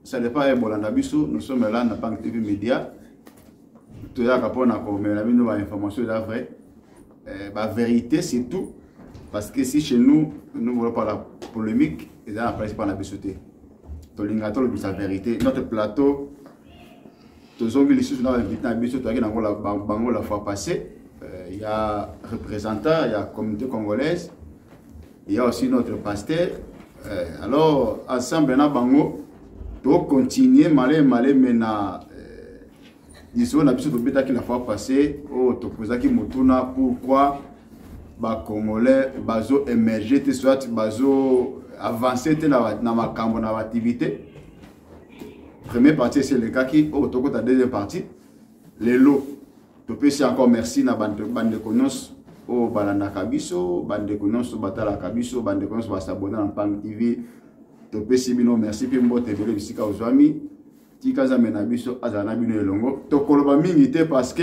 ça n'est pas un Bolanda Bisso, nous sommes là dans Pang TV Média. Tout ça, on a comme information de la vraie. La vérité, c'est tout. Parce que si chez nous, nous ne voulons pas la polémique, et là, après, c'est pas la bissoté. Tolingato, la vérité. Notre plateau, tous les gens qui sont invités à Bisso, la fois passée, il y a représentant, il y a communauté congolaise, il y a aussi notre pasteur. Alors, ensemble, on a Bango, pour continuer, malé, maintenant, ils ont habitué de la fois passée, au Tokozaki Motuna, pourquoi les Congolais ont émergé, soit ont avancé dans ma activité. Première partie, c'est le cas qui, au Toko, la deuxième partie, les lots. Je peux encore merci à bande de Konos, au Balanda Kabiso, bande de Konos, au Batala Kabiso, bande de Konos, va s'abonner en Pang TV. Je peux merci pour moi, TV, visika aux amis. Tikaza Menabiso, Azanabino Elongo. Tokoloba mingité parce que,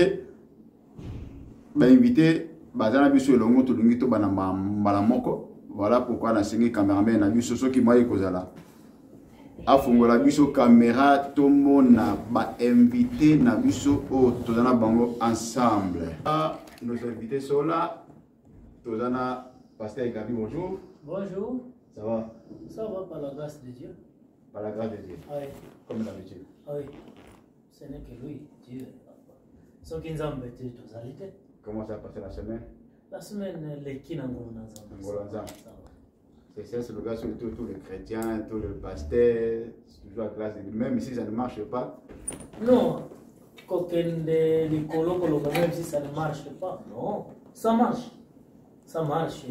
invité, Bazanabiso Elongo, Tulungito Banamoko. Voilà pourquoi on a signé caméraman Nabiso, ceux qui m'ont kozala. Afungola biso caméra, tout le monde a invité Nabiso au Tozana Bango ensemble. Nos invités sont là. Tozana, Pasteur Gabi, bonjour. Bonjour. Ça va? Ça va par la grâce de Dieu. Par la grâce de Dieu. Oui. Comme d'habitude. Oui. Ce n'est que lui, Dieu. Ce qui nous a embêtés, tous arrêtés. Comment ça a passé la semaine? La semaine, les qui n'ont pas. C'est le gars sur tous les chrétiens, tous les pasteurs, c'est toujours la grâce de Dieu. Même si ça ne marche pas. Non. Les colos, même si ça ne marche pas. Non. Ça marche. Ça marche.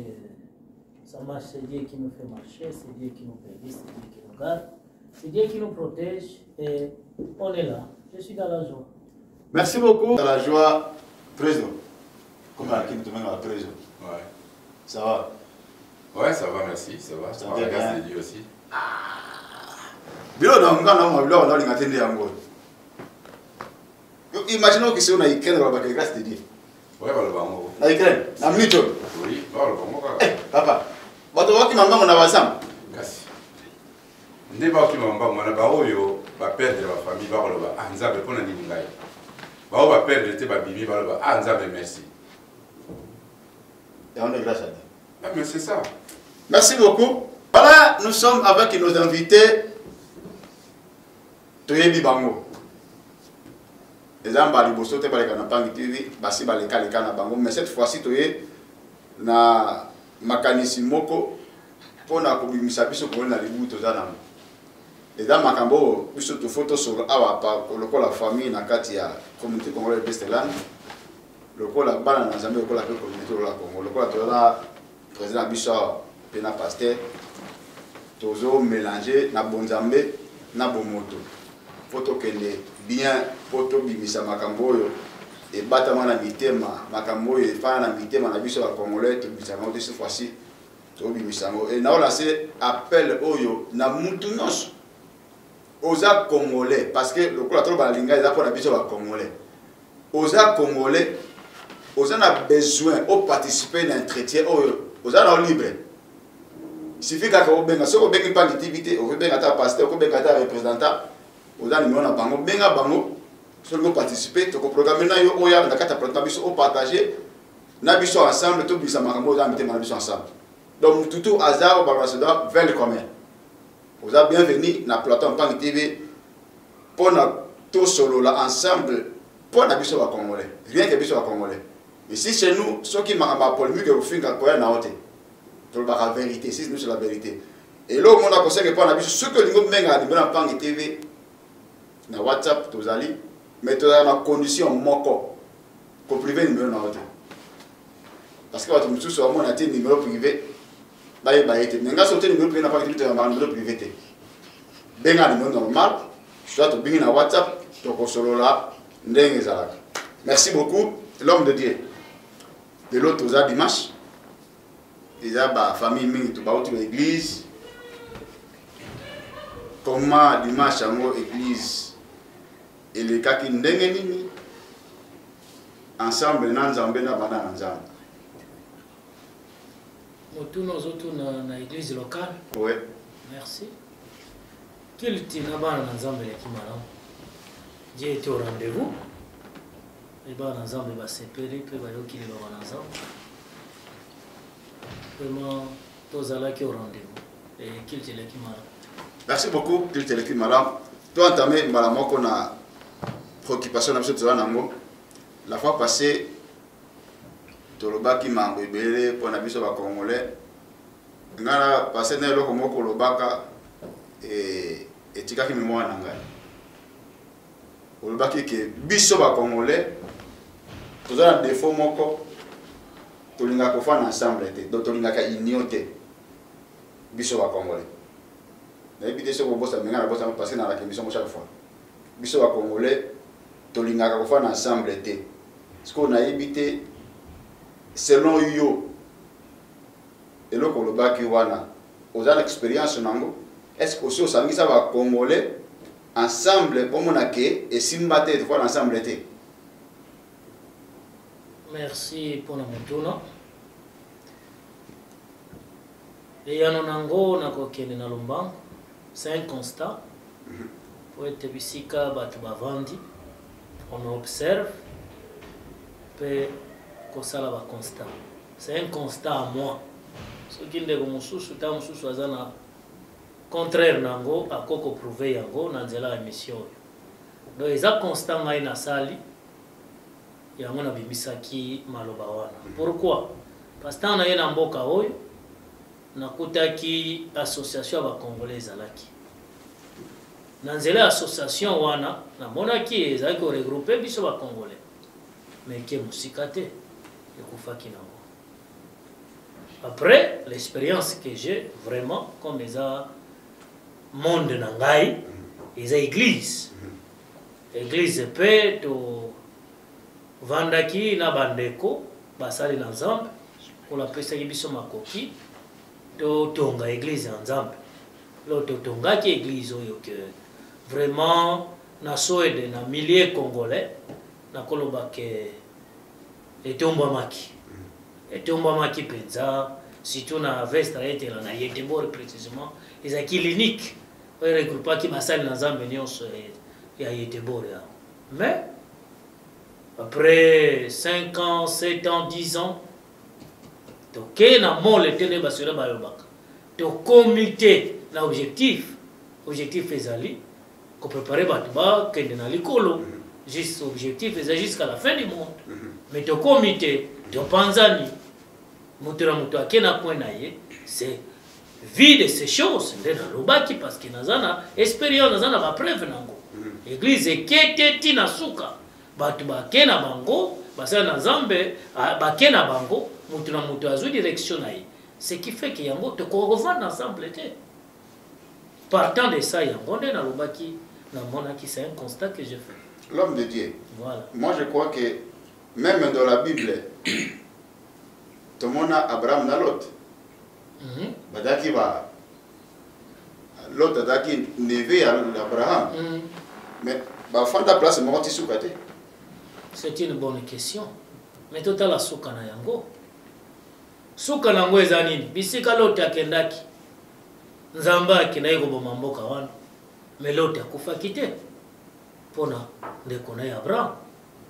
Ça marche, c'est Dieu qui nous fait marcher, c'est Dieu qui nous bénit, c'est Dieu qui nous garde, c'est Dieu qui nous protège et on est là. Je suis dans la joie. Merci beaucoup. Dans la joie, trésor. Comment est-ce que tu mets la trésor? Ouais. Ça va? Ouais, ça va, merci, ça va. Ça va, la grâce de Dieu aussi. Imaginons que si on a Ukraine, on va avoir la grâce de Dieu. Ouais, on va le voir. La Ukraine, la minute. Oui, on va le voir. Papa. Bato waki mamba on avance. Kasi. Ndé ba ki mamba mwana ba oyo ba perdre ba famille ba loba anzabe pona ni ngai. Ba o ba perdre te ba bibi ba loba anzabe merci. Et on est grâce à Dieu. Ah mais c'est ça. Merci beaucoup. Voilà, nous sommes avec nos invités. Toyebi Bango. Les gens bali bosso te bali kana Pang TV, basi bali kali kana Bango, mais cette fois-ci toye na makanisi moko pona kobimisa biso ko na libu tozana. Et dans makambo biso to photo sur awa pa lokola famille na kati ya communauté congolaise Besteland. Lokola bana na Zambie lokola pe communauté la Congo. Lokola tozana président biso pena pasteur tozo mélanger na bonzambe na bomoto. Photo kende bien photo bimisa makambo yo et batama na mitema makambo e fa na mitema na biso la congolais to bisama de cette fois-ci to bimisamo et na lancé appel oyo na mutu nyonso oza congolais parce que le ko la trop balinga eza pour na biso ba congolais oza congolais oza na besoin au participer na entretien oyo oza na libre il suffit ka ko benga so ko benga pas activité o benga ta pasteur ko benga ta représentant oza numéro na bango benga bango. Si vous participez, vous programmez vous partagez, vous ensemble, tout ensemble. Donc, tout hasard, vers le commun. Vous êtes bienvenue dans la plateforme Pang TV pour tout solo là ensemble pour la biso congolais. Rien que biso congolais. Et si chez nous, ceux qui m'ont polémique, vous faites quoi na hote. Tout la vérité, si nous c'est la vérité. Et là, on a conseillé que pour la biso, ceux que nous menga dans Pang TV, na WhatsApp, tous allez. Mais tu as une condition moko pour privé numéro na hote. Parce que tu me soucies on a numéro privé. Baye baye. Nenga sauter numéro privé n'a pas été un numéro privé. Benga numéro normal. Soit tu bingi na WhatsApp, tu consolo là, ndenge zalaka. Merci beaucoup l'homme de Dieu. De l'autre aux dimanche. Déjà ba famille mingi tu ba autre église. Comment dimanche en église et les cas qui n'engagent ensemble dans Zambé na bana nzambe. Nous tous nos autres dans l'église locale. Oui. Merci. Kilti na bana na nzambe leki malamu. J'ai été au rendez-vous. Et bana na nzambe basepeli pe bayokili ba bana nzambe. Vraiment tozalaki au rendez-vous. Et kilti leki malamu. Merci beaucoup, kilti leki malamu. Toi entamé malamu qu'on a préoccupation na biso nango. La fois passée tolobaki mango ebele pour na biso ba congolais. Ngala passé na eloko moko lobaka etikaki mémoire na ngai. Olobaki ke biso ba congolais tozala défaut moko tolinga kofana ensemble te, donc tolinga ka union te. Biso ba congolais. Na ebité so bossa menga na bossa passer na la commission chaque fois. Biso ba congolais tolinga ka kofana ensemble te. Ce qu'on a évité selon yo eloko olobaki wana oza na expérience nango. Est-ce que aussi osangi ça va congolais ensemble pour mon aké et simbate de fois ensemble été. Merci pour la montuna. Et yanonango na kokene na lombango. C'est un constat. Pour être bisika batu bavandi. On observe. Pe kosala ba constat. C'est un constat à moi. Ce qui ndeko mususu ta mususu azana contraire nango akoko prouver yango na nzela émission. Donc eza constant ngai na sali yango na bimisaki maloba wana. Pourquoi? Parce que na yena mboka oyo nakutaki association ba congolais zalaki. Na nzela association wana na monaki ezaki ko regrouper biso ba congolais. Mais ke musikate ekufaki nango. Après l'expérience que j'ai vraiment comme les monde nangai les églises pe to vandaki na bandeko basali na nzambe pour la pesa biso makoki to tonga église en nzambe lo to tonga ki église oyo que vraiment na soede na milliers congolais na koloba ke etomba maki penza surtout na veste été là na Yetebor précisément les a clinique on regroupe pas qui basali na nzambe nyonso ya Yetebor. Mais après 5 ans 7 ans 10 ans to kena mole tene basura bayobaka to comité na objectif ezali ko préparer batu ba kende na likolo juste objectif ezali jusqu'à la fin du monde. Mais to comité to panzani mutura mutu akena point na ye c'est vide ces choses ndena lobaki parce que nazana expérience nazana ba preuve nango église ekete tina suka batu bakena bango basala na nzambe bakena bango mutu na mutu azu direction na ye ce qui fait que yango te ko revendre ensemble te. Partant de ça yango ndena lobaki na monaki c'est un constat que j'ai fait. L'homme de Dieu. Voilà. Moi je crois que même dans la Bible tout le monde a Abraham na Lot. Badaki ba Lot adaki neve à Abraham. Mais ba fanda place mo ti sukate. C'est une bonne question. Mais total la suka na yango. Suka nango ezanini bisika Lot akendaki. Nzamba kinaiko bomamboka wana. Mais Lot akufa kite. Pona ndeko na Abraham.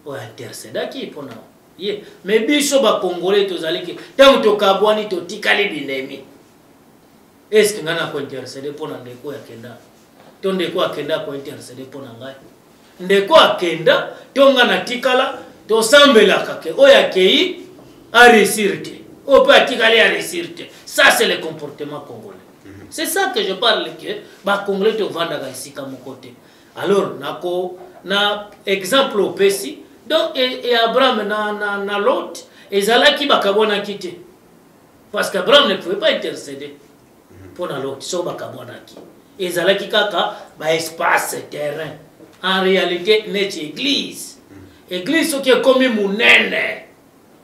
O intercedaki pona. Yeah. Mais biso ba congolais tozaliki tant to kabwani to tikali binemi. Est-ce que ngana ko interceder pona ndeko ya kenda? To ndeko akenda ko interceder pona ngai. Ndeko akenda to ngana tikala to sambela kake oya kei a réussirte. O peut tikali a réussirte. Ça c'est le comportement congolais. C'est ça que je parle que ba congolais to vanda ga isika mokote. Alors na exemple au pesi. Donc et Abraham na Lot ezalaki bakabona kité parce qu'Abraham ne pouvait pas intercéder pour na Lot so bakabona ki ezalaki kaka ba espace terrain en réalité net église qui est comme munene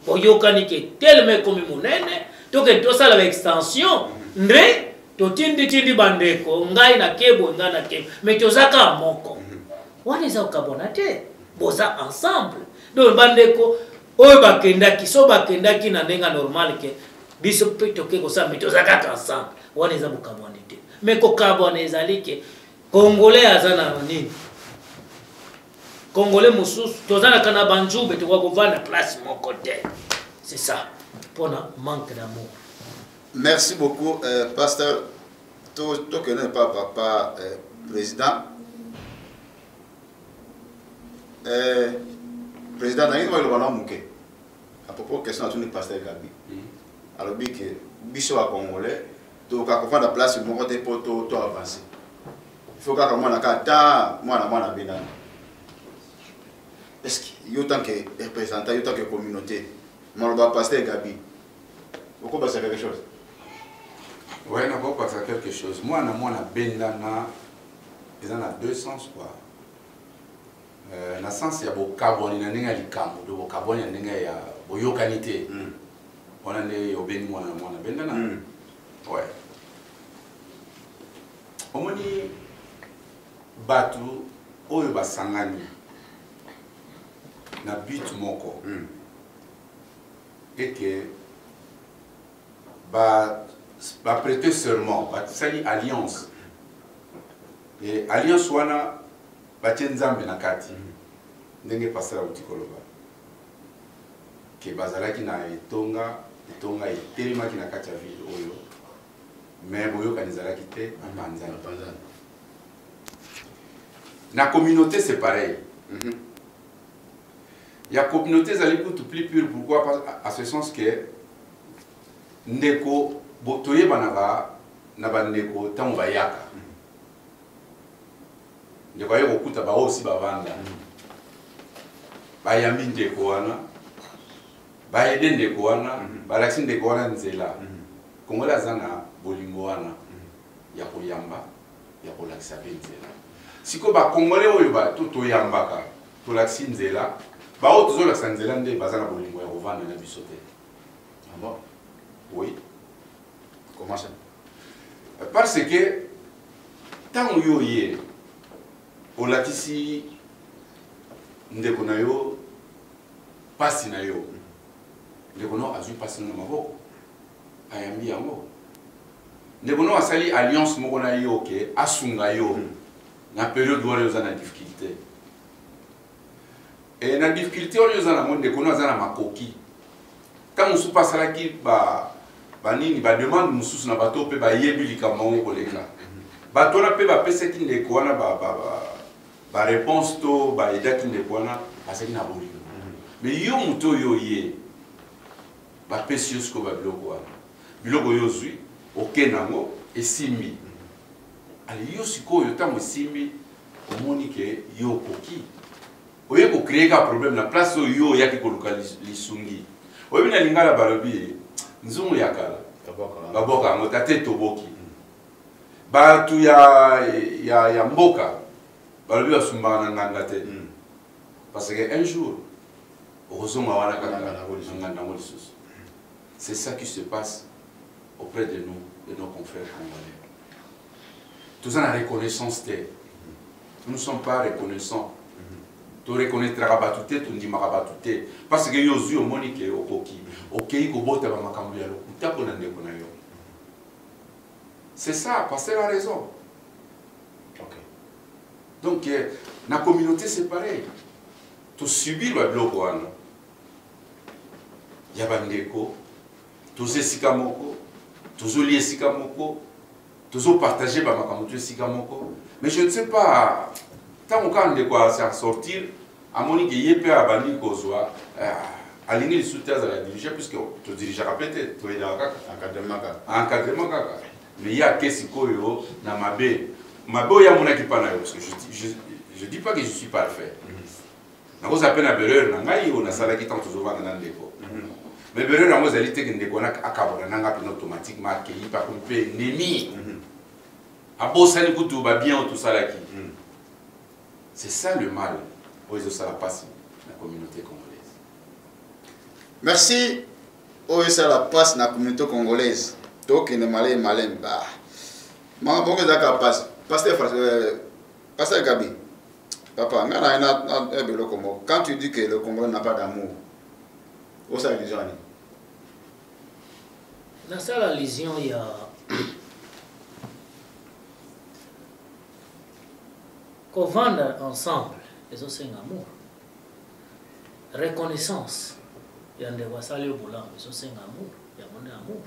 boyokani ke tellement comme munene donc to sala ba extension ndre to tindi bandeko ngai na kebo ngana ke mais tozaka moko wana za ukabona te boza ensemble donc bandeko oyo bakendaki so bakendaki na ndenga normal ke biso pe toke ko sa mitoza kaka ensemble wana eza bokabwani te mais ko kabwana ezali ke Congolais azana nini? Congolais mosusu tozana kana banjube tukwa kovana place mon côté. C'est ça. Pour un manque d'amour. Merci beaucoup, pasteur. Toi qui n'es pas papa président. Président, il y a à propos de la question de pasteur Gabi. Alors, que Bicho à Congolais, tu as la place pour avancer. Il faut que moi, est-ce qu'il y a autant que représentant, autant que communauté? Moi, le pasteur Gabi. Vous pouvez passer quelque chose? Oui, on va passer quelque chose. Moi, on a Bendana, ils en a deux sens, quoi. Dans le sens, il y a beaucoup de carbone, il y a des carbone, il y a beaucoup de qualité. On a des obénis, on a Bendana. Ouais. On a dit, Batu, Oyo Basangani, na but moko. Et que, va prêter serment, va sali alliance. Et alliance wana va tienzambe na kati. Ndenge pasera utikoloba. Ke bazalaki na etonga etelema ki na kati ya ville oyo. Mais boyo kanizalaki te panzani. Na communauté c'est pareil. Il y a communauté zali tout plus pure, pourquoi? À ce sens que ndeko botoye banaka na bandeko tango bayaka ndeko ayo kokuta ba aussi bavanda bayambi ndeko wana bayede ndeko wana balakisi ndeko wana nzela kongola azana bolingo wana ya koyamba ya kolakisa pe nzela siko bakongole oyo toyambaka tolakisi nzela bao tozolakisa nzela nde bazana bolingo ya kovanda na biso te. Ah bon? Oui. Comment ça? Parce que tant que yo yé, on l'a ici, ndeko na yo, pasi na yo, ndeko no azu pasi na maboko, ayambi yango. Ndeko no asali alliance moko na yo ke asunga yo, na période où yo zana difficulté. Et na difficulté où yo zana mo ndeko no azana makoki. Tant que pas ça qui banini ba demande mususu na bato pe ba yebi likambo koleka bato na pe ba pese ki ndeko wana ba réponse to ba ida ki ndeko wana aseki na boli mais yo muto yo ye ba pese yo sko ba biloko yo zui okenango esimbi ali yo siko yo tamo simbi omoni ke yo koki oye ko créer ka problème na place yo yaki koluka lisungi oye bina lingala balobi nzungu ya kala baboka ngo tate toboki batu ya mboka balobi basumbana na nganda te parce que un jour ozonga wana kaka nganda ngo lisusu. C'est ça qui se passe auprès de nous, de nos confrères congolais. Tout ça la reconnaissance te. Nous ne sommes pas reconnaissants. Tu reconnaîtras batute, tu ne dis pas batute. Parce que yozu au monique au koki. Ok, ko bota ba makambu ya lokuta ko nande ko na yo. C'est ça, parce que c'est la raison. Ok. Donc la communauté c'est pareil. Tu subis le bloc wana. Ya bandeko, tu sais sikamoko, tu zoli sikamoko, tu zo partager ba makambu tu sikamoko. Mais je ne sais pas tant qu'on de quoi sortir à monique yepé à bandi kozwa aligner les soutiens à la diriger puisque tu dirigeras peut-être tu es dans encadrement kaka mais il y a qu'est-ce koyo na mabe ya mona ki pana parce que je dis pas que je suis parfait na cause appelle à erreur na ngai on a sala ki tant toujours vendre dans ndeko mais erreur na mozali te que ndeko na akabona nanga pe automatiquement accueilli par un peu ennemi abosani kutu ba bien tout ça là qui c'est ça le mal aux la passe la communauté congolaise. Merci aux la passe la communauté congolaise. Donc il est malin bah. Moi bon que ça passe. Pasteur Gabi. Papa, quand tu dis que le Congo n'a pas d'amour, où ça religion? Dans ça la religion il y a vendre ensemble, les autres c'est un amour. Reconnaissance, il y a des vassals au boulot, les autres c'est un amour, il y a mon amour.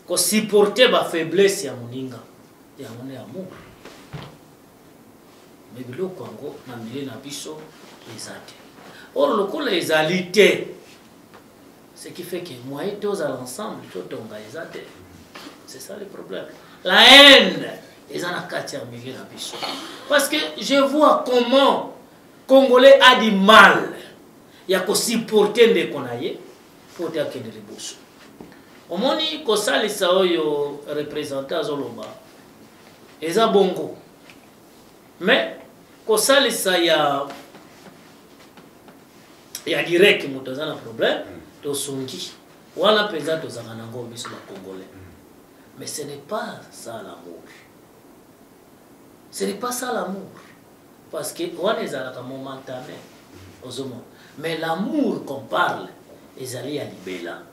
Qu'on supporter ma faiblesse, il y a mon inga, il y a mon amour. Mais le Congo, na milieu na biso, les athées. Or, le coup, les alités, ce qui fait que moi et tous à l'ensemble, tout tombe les athées. C'est ça le problème. La haine, ils en ont quatre en milieu na biso. Parce que je vois comment Congolais a du mal. Il y a qu'à supporter des Konaye pour dire qu'il y a des bourses. Au moins, quand ça, les Saoyo représentants Zoloba, ils ont bongo. Mais, quand ça, les Saoyo, il y a direct qui ont un problème, de Sungi. Ou à la présence de Zaganango, mais sur la Congolais. Mais ce n'est pas ça l'amour. Ce n'est pas ça l'amour. Parce que on est à la momentané. Mais l'amour qu'on parle, ils allaient à Libéla.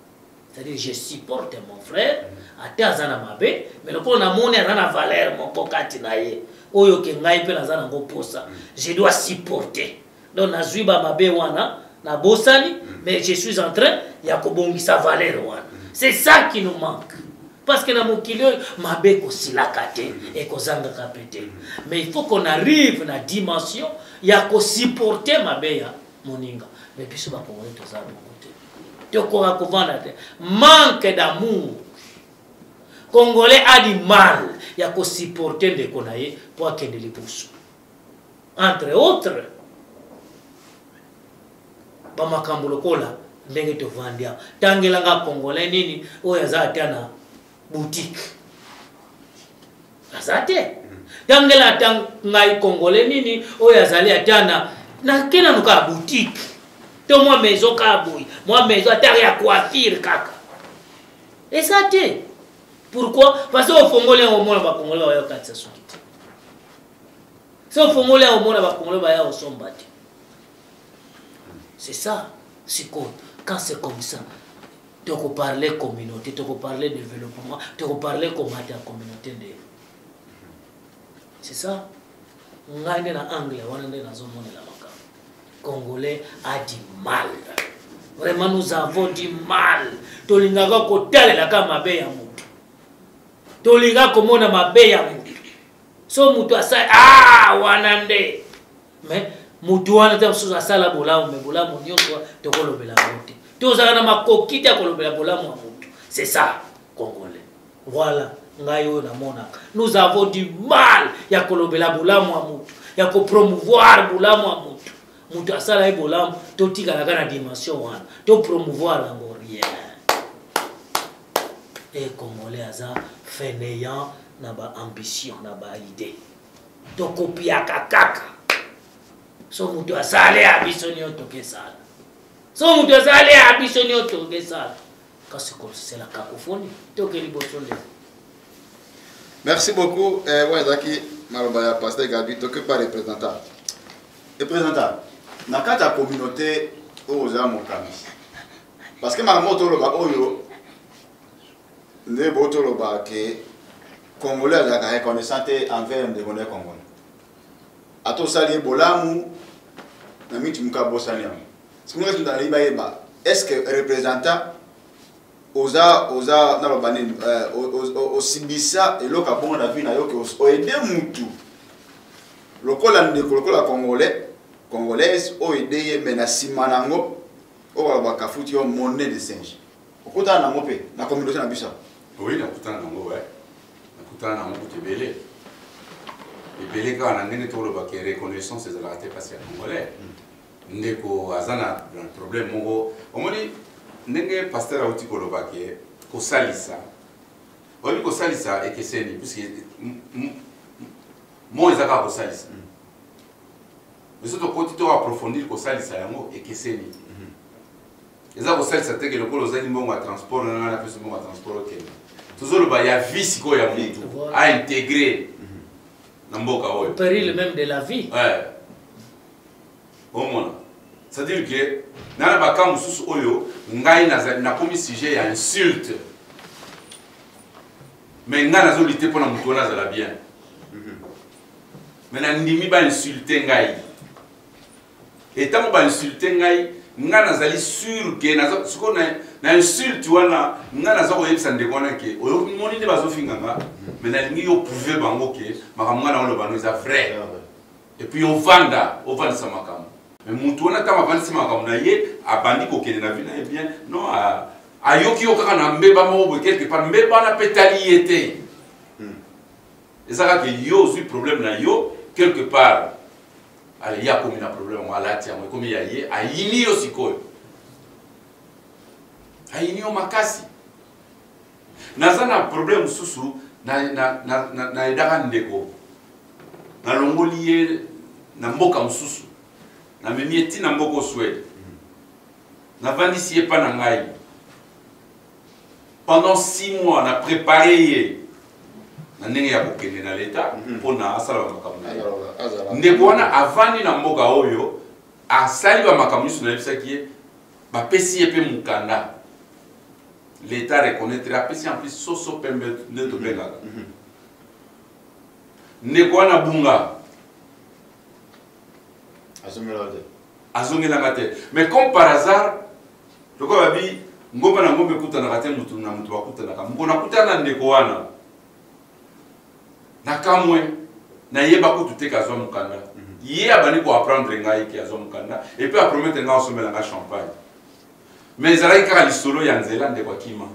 C'est-à-dire, je supporte mon frère, à Tazana Mabe, mais le qu'on a mon valeur, mon pokatinaye, oyo kengai pe nazana ngo posa. Je dois supporter. Donc, na zuiba Mabe wana, na bosani, mais je suis en train, il y a sa valeur wana. C'est ça qui nous manque. Parce que dans mon kilo, Mabe ko silakate et ko zanga kapete. Mais il faut qu'on arrive à la dimension, il y a ko supporter Mabe ya moninga. Mais puis ce va pour tout ça de côté. Manque d'amour. Congolais a du mal. Il y a qu'à supporter des Konaye pour qu'il y ait des pouces. Entre autres, Bamakambulokola, ndenge te vandia. Tangelanga Congolais nini, oyaza atana boutique. Azate. Tangela tangai Congolais nini, oyazali atana na kena nuka boutique. To moi maison kaboui, moi maison terre ya coiffure kaka. Et ça t'est. Pourquoi? Parce que au Congolais au monde ba Congolais ba yo katsa sukiti. C'est au Congolais au monde ba Congolais ba yo sombati. C'est ça, c'est quoi? Quand c'est comme ça, tu peux parler communauté, tu peux parler développement, tu peux parler comment la communauté de. C'est ça. On a un anglais, on a un zone là. Congolais a du mal. Vraiment, nous avons du mal. Tolingaga kotale la kama be ya mutu. Tolinga komona mabe ya mutu. So mutu asai wanande. Mais mutu wana te musu asala bolamu me bolamu nyonso tokolobela mutu. Tozala na makokita kolobela bolamu mutu. C'est ça Congolais. Voilà, ngayo na mona. Nous avons du mal ya kolobela bolamu mutu. Ya ko promouvoir bolamu mutu. Mutu asala ebolam to tika la kana dimension wana to promouvoir lango rien et Congolais aza fainéant na ba ambition na ba idée to kopia kakaka so mutu asale abisoni otoke sala so mutu asale abisoni otoke sala kasi ko c'est la cacophonie to ke libosole. Merci beaucoup. Wazaki Malobaya Pasteur Gabi to que pas représentant. Représentant dans la communauté aux Amokami. Parce que ma moto loba oyo ne boto loba que Congolais la reconnaissante envers les Congolais congolais. Ato sali bolamu na miti mukabo saliam. Ce que nous allons dire est-ce que représentant oza na lobani au sibisa et loka bon na vie na yo que o aider mutu. Lokola ndekolokola Congolaise o aidé mais na simanango o ba kafuti yo monnaie de singe. Okuta na ngope na communauté na bisa. Oui, na kuta na ngo ouais. Na kuta na ngo te belé. Et belé ka na ngene to ba ke reconnaissance de la raté passé congolais. Ndeko azana un problème mongo. Omoni ndenge pasteur auti ko lo ba ke ko salisa. Oli ko salisa et que c'est ni puisque moi ezaka ko salisa. Mais surtout quand tu approfondir ko salisa yango et que c'est ni. Eza ko salisa te que le ko lozali mbongo à transport na na peso mbongo à transport ke. Toujours le ba ya vie siko ya mutu à intégrer. Au péril même de la vie. Ouais. Au moins. C'est-à-dire que dans la baka mususu oyo ngai na komi sujet ya insulte. Mais ngai nazo lutter pour na mutu na zala bien. Maintenant, ndimi ba insulter ngai. Et tant ba insulter ngai, nga nazali sûr que nazo siko na insulte wana nga nazo koyebisa ndeko na ke oyo moni nde bazofinga nga. Mais nalingi yo prouver bango ke makambo nga na oloba no eza vrai. Et puis on vanda sa makambo. Mais mutu wana tama vanda sa makambo na ye abandi kokende na vina et bien non ayoki yo kaka na mbeba mo quelque part mbeba na petali yete. Ezaka ke yo aussi problème na yo quelque part. Il y a comme un problème à la tienne, comme il y a ayini aussi quoi. Ayini au makasi. Nazana problème susu na edaka ndeko. Na longolier na mboka mususu. Na memieti na mboko Suède. Na vandisier pas na ngai. Pendant 6 mois na préparé na ndenge ya kokende na leta mpona asala makambo na ye ndeko wana avandi na mboka oyo asali bamakambo nyonso nayebisaki ye bapesi ye mpe mokanda leta reconnaître apesi en plus soso pembe nde tobengaka ndeko wana bunga azongelanga te mais comme par hasard lokola babi ngomba na ngombe ekutanaka te mutu na mutu bakutanaka mokona kutana na ndeko wana nakamwe na yeba ko tuté ka zo mukanda yé abani ko apprendre ngai ki azo mukanda et puis a promettre nga osomela nga champagne mais zalaki kaka lisolo ya nzela nde kwa kima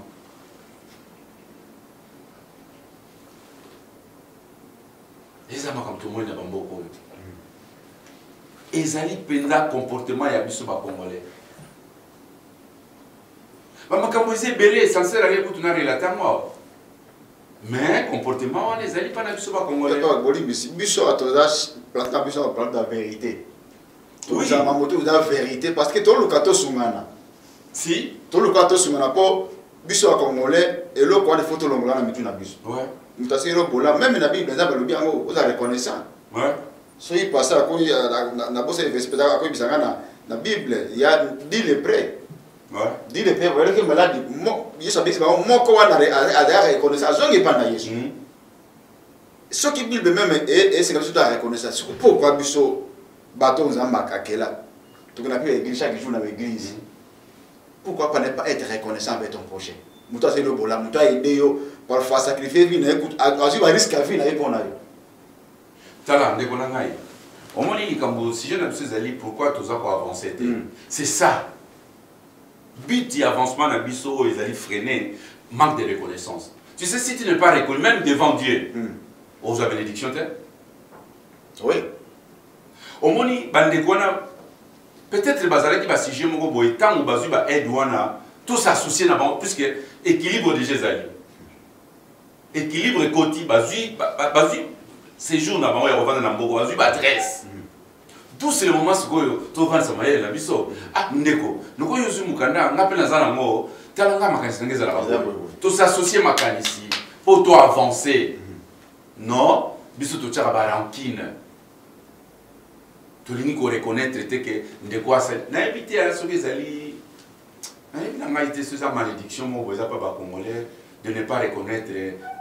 eza makambo tomoni na bamboko oyo ezali mpenza comportement ya biso bacongolais bamakambo eza ebele sincere ali kutu na relata ngo mais comportement on les ali pas na biso ba congolais biso atoza planta biso planta vérité oui ça mamoto da vérité parce que tout le kato sungana si tout le kato sungana po biso ba congolais et le quoi de photo longana mitu na biso ouais mutasi ro bola même na bible za balobi yango oza reconnaissant ouais so il passe ko na bosse vespeda ko bisanga na bible il y a dit le prêt. Dit le père, voilà que malade, il s'habille, mon corps a reconnaissance, je n'ai pas naïs. Ce qui dit même, et c'est comme ça la reconnaissance. Pourquoi biso bâton en makakela? Tu n'as plus l'église chaque jour dans l'église. Pourquoi pas ne pas être reconnaissant avec ton prochain? Mouta c'est le bola, mouta aidé yo, parfois sacrifier vie, écoute, agir à risque à vie, n'a pas naïs. Tala, ne connais pas. Au moins, il y a si je n'ai pas allé, pourquoi tout ça pour avancer? C'est ça. But d'avancement dans biso ils allaient freiner manque de reconnaissance. Tu sais si tu n'es pas reconnu même devant Dieu, aux bénédictions oui. Au moni bandekwana peut-être bazala qui va siger moko boy tant ou bazu ba aide wana tout s'associer na bon puisque équilibre de Jésus. Équilibre côté bazu séjour na bon et revendre na mboko bazu ba adresse. Tout c'est le moment où tu vas voir la biso ah ndeko noko yozu mukanda ngape na zana ngo talanga makanisi ngeza la tout s'associer makanisi pour toi avancer non biso to tchaka ba rancune to lingi ko reconnaître que ndeko asa na éviter à ce que ali na maïté sur sa malédiction mo boza pas ba congolais de ne pas reconnaître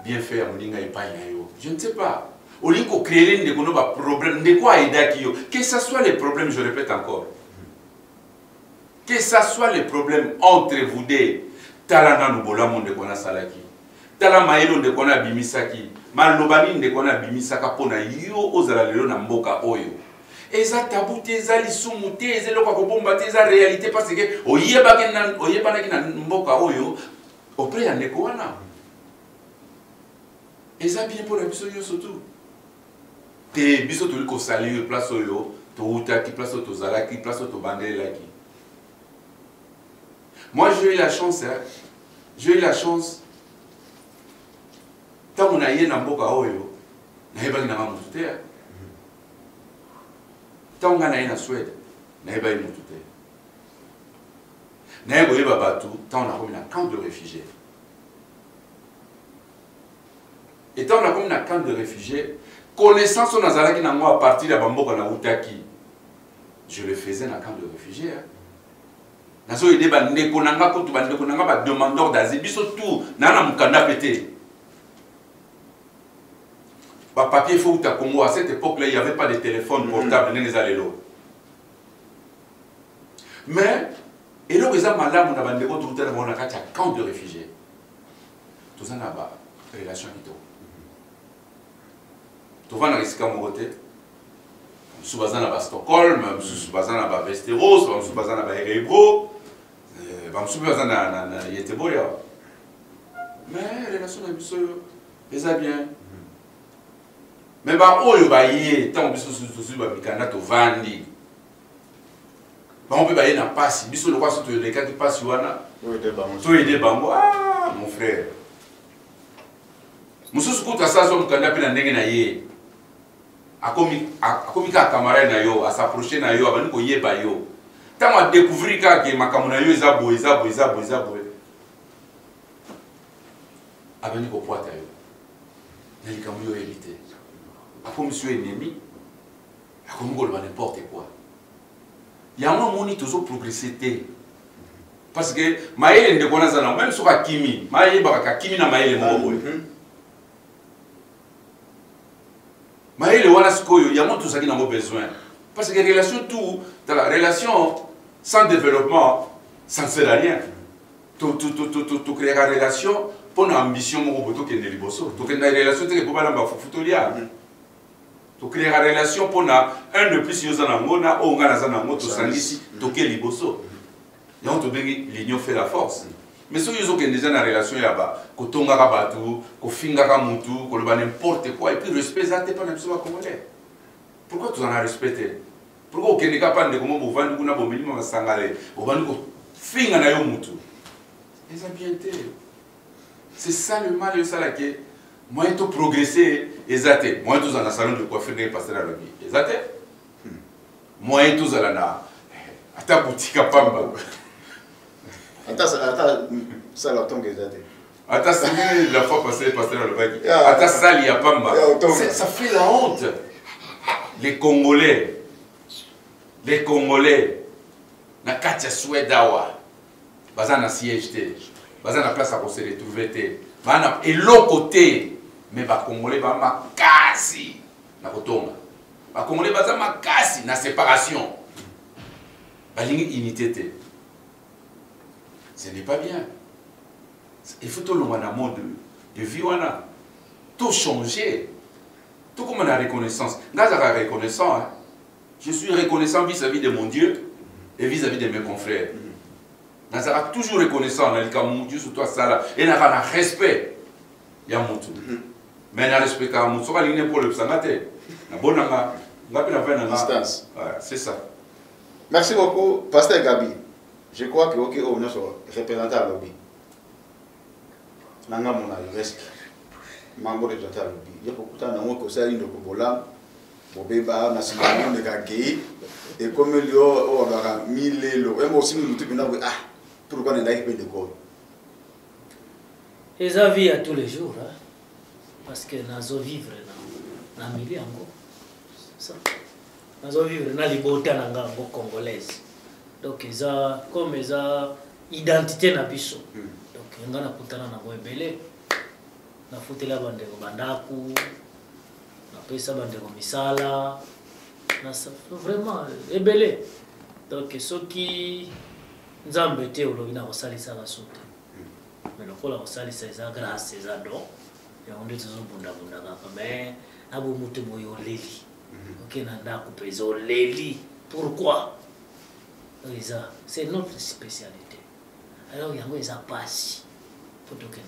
bien fait à moninga et pas yo je ne sais pas. Au lieu de créer des problèmes, de quoi aider que ce soit les problèmes, je répète encore, que ce soit les problèmes entre vous deux, talana nubola monde qu'on a salaki, talamaïlo de qu'on a bimisaki, malobani de qu'on a bimisaka pona yo ozalalo na mboka oyo. Eza tabute eza lisumuté eza lokwa kobomba eza réalité parce que oyeba na mboka oyo auprès ya ndeko wana. Eza bien pour la biso yo surtout. Te biso toli ko salir place oyo to uta ki place to zala ki place to bandela ki. Moi j'ai eu la chance tant on a yé na mboka oyo na yeba na mutu te. Tant on a na Suède na yeba mutu te. Na yeba batu tant on a comme un camp de réfugiés. Et tant on a comme un camp de réfugiés connaissance on a zalaki na moi à partir de bamboka na utaki. Je le faisais dans le camp de réfugiés. Nazo ide ba ndeko nanga ko tu ba ndeko nanga ba demandeur d'asile biso tout nana mukanda pété. Bah, papier faut que Congo, à cette époque-là, il n'y avait pas de téléphone portable, les alélos. Mais, et là, ils ont malade, on a des autres hôtels, on a un camp de réfugiés. Tout ça, on a une relation avec toi. Tout va dans le risque à mon côté. Je suis basé à Stockholm, je suis basé à Westeros, je suis basé à Erebro, je suis basé à Yeteboya. Mais les relations avec elles sont bien. Mais oh, tant que je vandi. On peut aller dans le pass, si le roi sur les cas qui passent, tout aider Bango. Ah, mon frère. Je suis sûr que ça, je suis un akomi ka camarade na yo, à s'approcher na yo, abani ko yeba yo. Tant à découvrir que makamu na yo ezabo. Abani ko poata yo. Nali kamu yo éviter. Akomi monsieur ennemi. Akomi ko n'importe quoi. Il y a un moment où toujours progresser. Parce que maïle ne connaît pas même sur Kimi, maïle baka Kimi na maïle mo. Mais il y a tout ça qui n'a pas besoin. Parce que relation tout, dans la relation sans développement, ça ne sert à rien. Tu crées une relation pour une ambition, tu crées une relation pour une relation pour un de plus, l'union fait la force. Mais si vous avez déjà une relation là-bas, que tu as battu, que tu as n'importe quoi, et puis respect, ça n'est pas n'importe quoi. Pourquoi tu en as respecté? Pourquoi tu n'es pas capable de comment vous vendez un minimum de sangalé, vous vendez que tu as un mutu? C'est ça le mal, c'est ça que moi, je progresser, exacté. Moi, je suis dans le salon de coiffure de pasteur à la vie. Exacté? Moi, je suis dans la boutique à Pamba. Attends, ça l'a tombé déjà. Attends, c'est la fois passée, pasteur à la vie. Attends, ça, il y a Pamba. Ça fait la honte. Les Congolais, na Katia Suedawa, bazan na siège, bazan na place à se retrouver. Et l'autre côté, mais les Congolais, bazan makasi na kotonga. Les Congolais, bazan makasi na séparation. Balingi unité. Ce n'est pas bien. Il faut tout le monde de vie, tout changer. Tout comme on a reconnaissance. Nazara reconnaissant. Hein? Je suis reconnaissant vis-à-vis de mon Dieu et vis-à-vis de mes confrères. Nazara toujours reconnaissant. Mon Dieu sur toi, ça là. Et n'a pas respect. Il y a mon tout. Mais n'a respect à mon tout. Il y a pour le psangate. Distance. C'est ça. Merci beaucoup, Pasteur Gabi. Je crois que OK, on est représentant à lobby. Nanga mon risque. Mambo représentant à lobby. Il y a beaucoup de temps dans mon conseil de Kobola. Bobeba national de Gagé et comme il y a 1000 euros. Et moi aussi nous tout ah pourquoi on n'a pas de quoi. Et ça vit à tous les jours hein? Parce que nous vivre dans milieu encore. Ça. Nous vivre dans liberté en congolaise. Donc ils ont comme ils ont identité na biso. Donc ngana kutana na boebele na futela bande ko bandaku na pesa bande ko misala na vraiment ebele. Donc ceux qui nzambe te olobi na kosalisa ba sote. Mais le kola kosalisa eza grâce eza don. Ya onde tuzobunda bunda kaka mais abo mutu boyo leli. OK na ndako pezo leli. Pourquoi? C'est notre spécialité. Alors, il y a des passes pour tout le monde.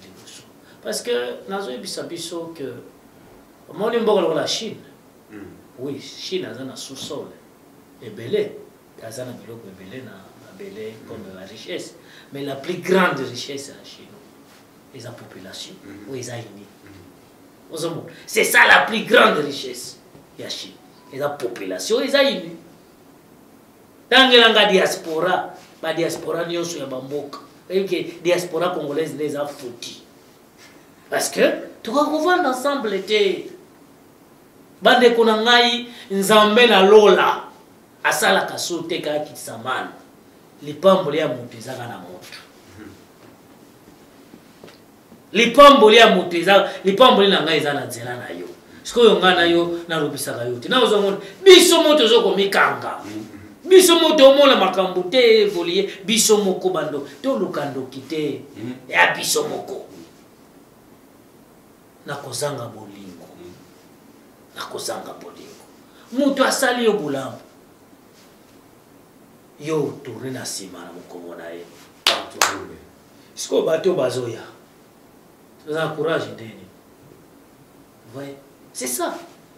Parce que nous avons dit que moi, je suis la Chine. Oui, la Chine a un sous-sol. Et belé. Il y a un belé comme la richesse. Mais la plus grande richesse, c'est la Chine. C'est la population. Oui, c'est la c'est ça la plus grande richesse. Il y a la Chine. Et la population, c'est la Tant que la diaspora, la diaspora n'y a pas de mboka. Et que diaspora congolaise les a foutus. Parce que tu vas vivre ensemble l'été. Bande konangai nzambe na lola asala kasote ka kitsamana. Lipamboli ya mutu ezaka na moto. Lipamboli ya mutu ezaka, lipamboli na ngai eza na nzela na yo. sikoyo nga na yo nalobisaka yo te naozomona biso mo tozokomikanga biso mo tomona makambo te evolie biso moko bando toluka ndoki te ya biso moko nakozanga bolingo nakozanga bolingo moto asali yo bolamu yo tourne na nsima na mokongo na ye sikoyo bato bazoya toza courage ndeni voyez c'est ça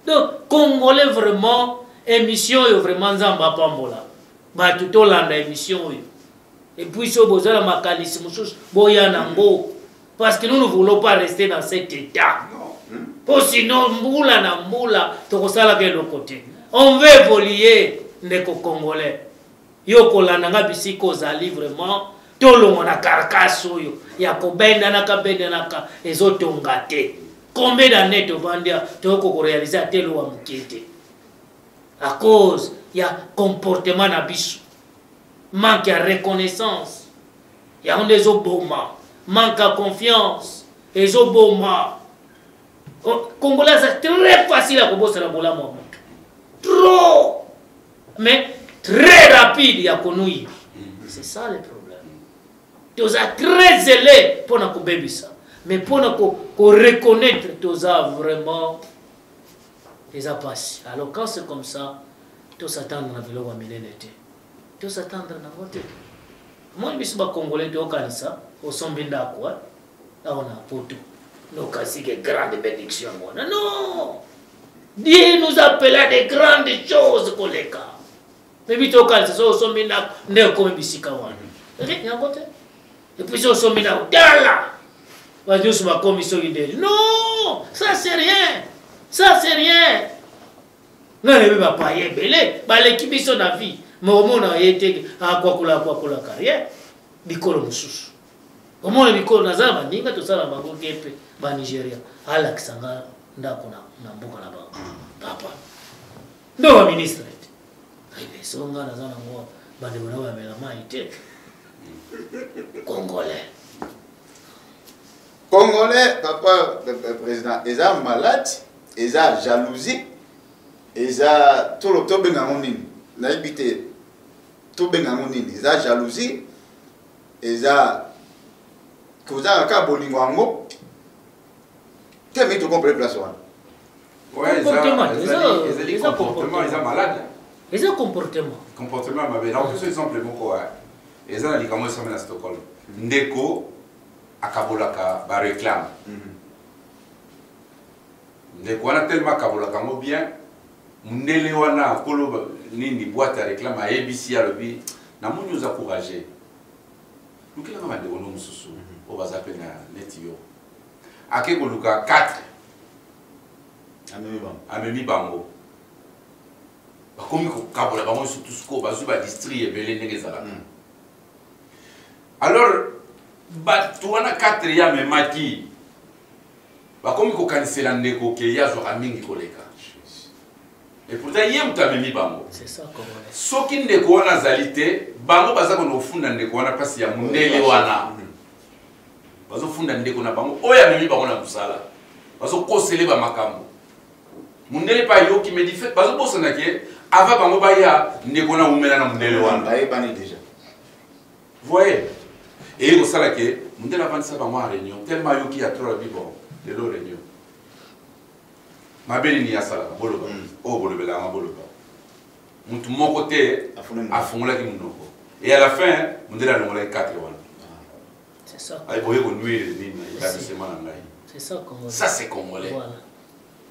donc congolais vraiment émission yo vraiment nzamba pambola bato tolanda émission yo et puis so bozala makanisi mosusu boya nango parce que nous ne voulons pas rester dans cet état po sinon mbula na mbula tokosalaka eloko te on veut évoluer ndeko congolais yo kolanda nga bisika ozali vraiment tolongo na karkase oyo ya kobendanaka bendanaka ezotonga te combien d'années tovanda tokokoréalise atelo wa mokie te à cause ya comportement na biso manque ya reconnaissance yango ezoboma manque ya confiance ezoboma congolais c'est très facile à kobosana bolamu wa moto trop mais très rapide ya konuyi c'est ça le problème toza très zélé mpona kobebisa mais mpona reconnaître toza vraiment eza pasi alors quand c'est comme ça tosatendre na biloko ya minene te tosatendre nango te moni biso bacongolais toyokanisa osombi ndako awa na poto nokasike grande bénédiction mona non Dieu nous appelle à des grandes choses koleka mais bito kanisa so osombi ndako nde okomi bisika wana yango te et puis so osombi ndako tala bajosu bakomi soki ndeli non ça c'est rien ça c'est rien nga lebe bapaye ebele baleki biso na vie mais omona ye teke akwakola carrière bikolo mosusu omona bikolo nazala baninga tosala bango ke mpe banigéria alakisa nga ndako na mboka na bango papa ndo baministre te aibe so nga naza nango bandeko na bamela mai te congolais papa président eza malade eza jalousie eza tobengango nini nayebi te tobengango nini eza jalousie eza kozanga kaka bolingo yango te mingi tokompre place wana ezali comportement eza malade eza comportement mabe na opesa exemple moko eza na likambo esami na Stockholm ndeko akabolaka baréclame ndeko wana tellement akabolaka yango bien mundele wana kolo nini boîte à réclame ayebisi alobi namoni oza courageux lukelanga bandeko no mosusu oyo baza mpe na neti yo ake koluka 4 amemi bango bakomi kokabola bango surtout siko bazwi badistri ebele ndenge ezalaka alors bato wana 4 ya memaki bakomi kokanisela ndeko ke ye azwaka mingi koleka et pourtant ye moto amemi bango soki ndeko wana azali te bango baza kona kofunda ndeko wana mpasi ya mundele wana bazofunda ndeko na bango oyo amemi bango na mosala bazokosele bamakambo mundele mpe ayoki medi fait bazobosana ke ava bango baya ndeko na umela na mundele wana voye eye kosala ke mundele avandisa bango a réunion tellement ayoki ya trop abi bon lelo réunion mabeli ni asalaka boloba oyo bolobelanga boloba mutu moko te afungolaki munoko et à la fin mundele alongolaki 4 wana boye konuire nini établissement na ngai ça c'est congolais.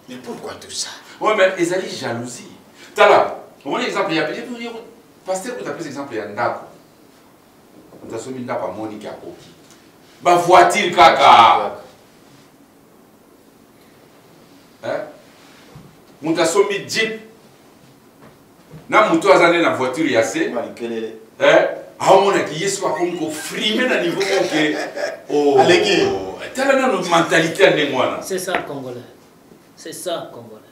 Mais pourquoi tout ça? Ouais, mais ils ont jalousie. Tala, on exemple, il y a peut-être pasteur qui a pris exemple, il y a ndako. On a soumis ndako à Monica Koki. Ba voiture kaka. Hein? On a soumis jeep. Na muto azane na voiture yase. Hein? Ah on a qui est comme ko frimer na niveau que oh. Allez. Tala na notre mentalité à ngwana. C'est ça congolais. C'est ça, Congolais.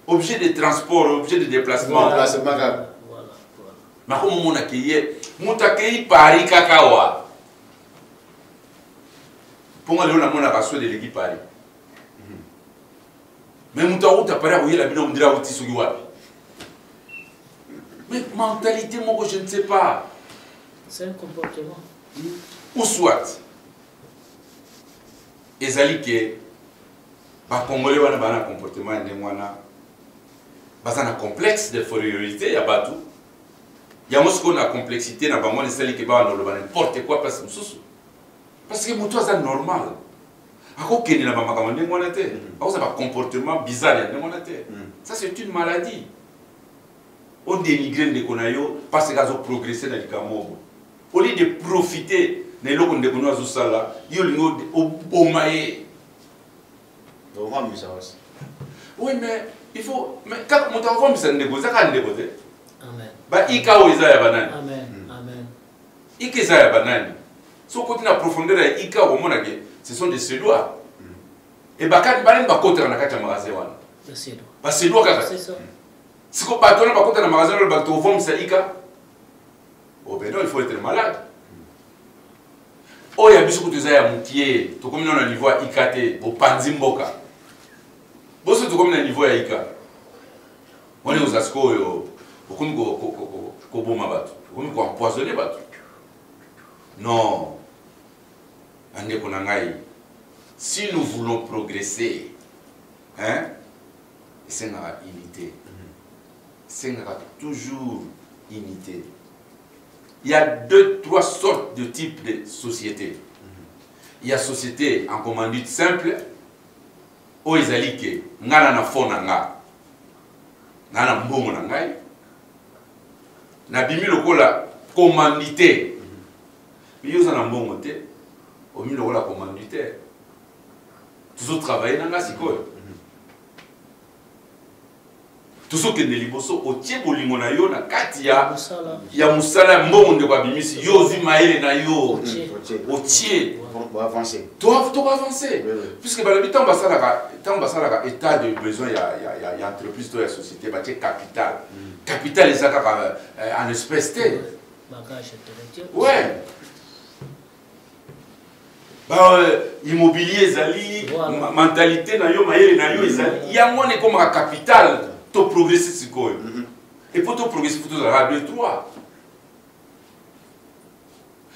Objet de transport, objet de déplacement. Voilà. Mais comment on a créé? On a créé Paris Kakawa. Pour moi, on a reçu de l'équipe Paris. Mais moutaou t'as parlé à la bino on dirait outi sogi wapi. Mais mentalité moi je ne sais pas. C'est un comportement. Ou soit ezali ke ba congolais wana bana comportement ndenge wana baza na complexe d'infériorité ya batu. Ya mosiko na complexité na bango ezali ke ba na n'importe quoi parce que mutu aza normal. Ako kene na ba makambo ndenge wana te. Ako ça ba comportement bizarre ya ndenge wana te. Ça c'est une maladie. On dénigre ndeko na yo parce que azo progresser na likamobo. Au lieu de profiter de l'eau de Bono Azusala, il y a au Bomae. Oui, mais il faut. Mais quand on t'a envoyé, c'est un négocié, c'est un négocié. Amen. Bah, il y a Isaiah Banane. Amen. Amen. Il y a Isaiah Banane. Si on continue à profondeur, il y a au monde, ce sont des Suédois. Et bah, quand on va contre la carte de magasin, C'est bah, c'est loin, c'est ça. si on va contre le magasin, on va trouver c'est Ika. Oh, ben non, il faut être malade. Oh, il y a beaucoup de choses à monter. Tout comme on a un niveau à IKT, au Panzimboka. Bon, c'est tout comme on a un niveau à IK. On est aux Asco, au Koboma Batu. On est empoisonné Batu. Non. Si nous voulons progresser, hein, c'est une unité. C'est toujours unité. Il y a 2-3 sortes de types de sociétés. Il y a société en commandite simple, où ils allaient que ngana na fond nga, ngana mbongo na ngai, na bimi lokola commandité. Mais ils ont un mbongo te, au milieu lokola commandité. Tous autres travaillent na nga sikoyo. Tous qui ne liboso au tie bolingo na yo na kati ya musala mbongo ndeko abimisi yo zimaele na yo au tie pour avancer. Doivent avancer puisque ba l'habitant basala état de besoin ya entreprise to ya société ba tie capital capital ezaka en espèce te ouais bah immobilier ezali mentalité na yo maele na yo ezali yango ne comme capital to progresser c'est quoi et pour to progresser il faut tout avoir 2-3.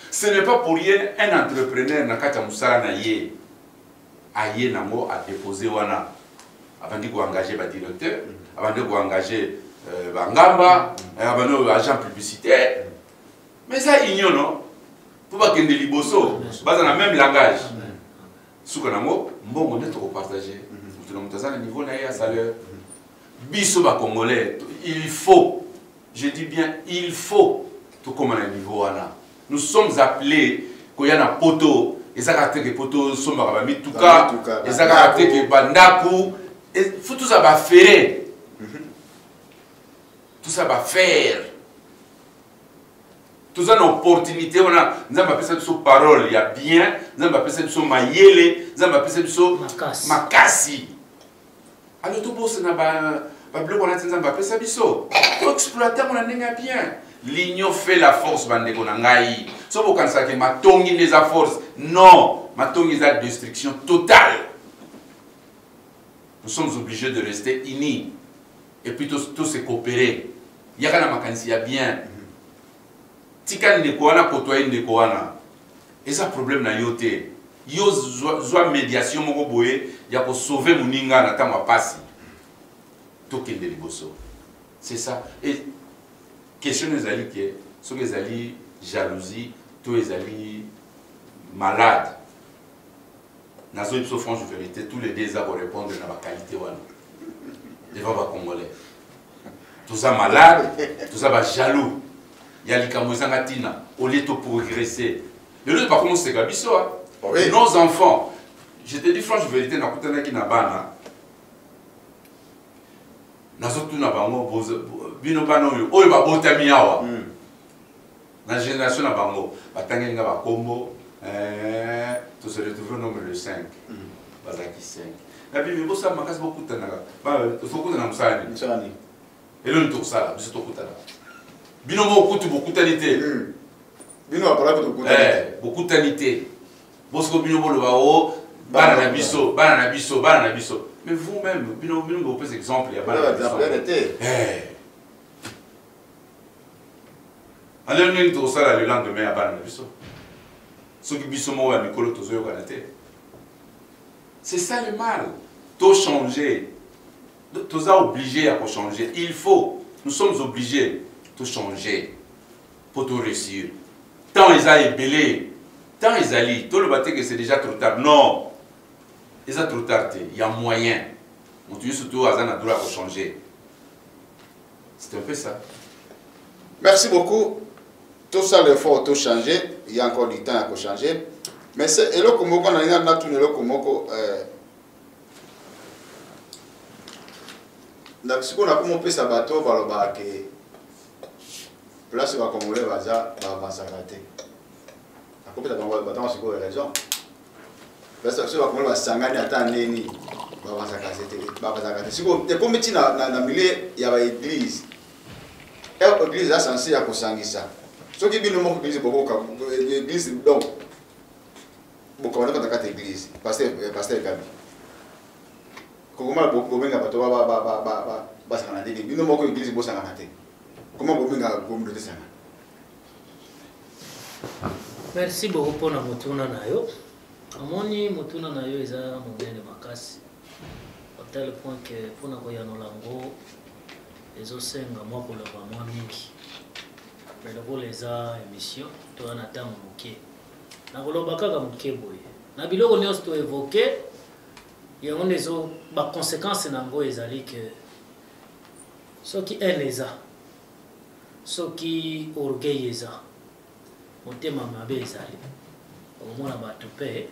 Ce n'est pas pour rien un entrepreneur na kata musala na ye aye nango a déposer wana avant de engager ba directeur avant de engager ba ngamba avant de agent publicitaire mais ça igno non pour pas kende liboso basa na même langage suka nango mbongo nde to partager tout le monde na niveau na ya salaire. Biso ba Congolais, il faut, je dis bien, il faut, tout comme à un niveau. Nous sommes appelés, quand il y a un poteau, les actes que poteau sont mis tout cas, les actes que bandaku, il faut tout ça va faire. Tout ça va faire. Tout ça, une opportunité, on a, nous avons appelé ça de parole, il y a bien, nous avons appelé ça de maïele, nous avons appelé ça de makasi. Alors tout beau, c'est pas bleu qu'on a dit ça ça biso. Pour exploiter mon année bien. L'union fait la force bande qu'on a ngai. Sauf quand ça que ma tongue les a force. Non, ma tongue est la destruction totale. Nous sommes obligés de rester unis et puis tous se coopérer. Il y a quand même il y a bien. Tika ndekwana kotoye ndekwana. Et ça problème na yote. Yo zwa médiation moko boye ya ko sauver muninga na tama pasi. Token de liboso. C'est ça. Et question les alliés qui sont les alliés jalousie, tous les alliés malades. Nazo ipso franche vérité, tous les deux vont répondre à la qualité wana. Devant les Congolais. Tout ça malade, tout ça jaloux. Il y a les Camerounais tina, au lieu de progresser. Le lieu par contre c'est Gabiso. Oui. Nos enfants, je te dis franche vérité, na kutana ki na bana. Nazotu na bango bino bana oyo ba botami awa. Na génération na bango, batangi nga ba kombo tout se retrouve au nombre de 5. Bazaki 5. La Bible bossa makasi beaucoup tana. Ba faut kutana musani. Musani. Et le tout ça, biso to kutana. Bino mo kutu beaucoup tanité. Bino apala ko kutana. Beaucoup tanité. Bosco bino bolo ba o bana na biso, bana na biso, bana na biso. Mais vous-même, vous avez des exemples. Il y a pas alors, nous avons ça le lendemain à Ban. Ceux qui sont morts à Mikolo, tous eux, c'est ça le mal. Tout changer. Tous obligés à changer. Il faut. Nous sommes obligés de changer pour tout réussir. Tant ils ont ébellé, tant ils allaient, tout le bâti que c'est déjà trop tard. Non. Il y a trop tard. Il y a moyen. On dit surtout à Zana droit pour changer. C'est un peu ça. Merci beaucoup. Tout ça, il faut tout changer. Il y a encore du temps à changer. Mais c'est le Komoko, on a tout le Komoko. Si on a commencé ça bateau, on va que place va Congolais va s'arrêter. À côté de la bateau, c'est quoi raison? Parce que si on va s'engager à temps néni, va s'arrêter. Si on est comme na milieu, il y a une église. L'église est censée à ça. Ce qui est bien, l'église est beaucoup l'église donc beaucoup on a quand l'église pasteur Gabi. Comment beaucoup bien bateau va s'arrêter. Bien non beaucoup l'église bosse s'arrêter. Comment beaucoup bien communauté ça. Merci beaucoup pour la motuna nayo. Amoni motuna nayo eza monene makasi. Au tel point que pour na koya no lango ezosenga mwa koloba mwa mingi. Mais le les a émission to na tango moké. Na koloba kaka moké boye. Na biloko nyonso to évoquer yango nezo ba conséquences nango ezali que ce qui est les a ce qui orgueil eza motema mabe ezali omona bato pe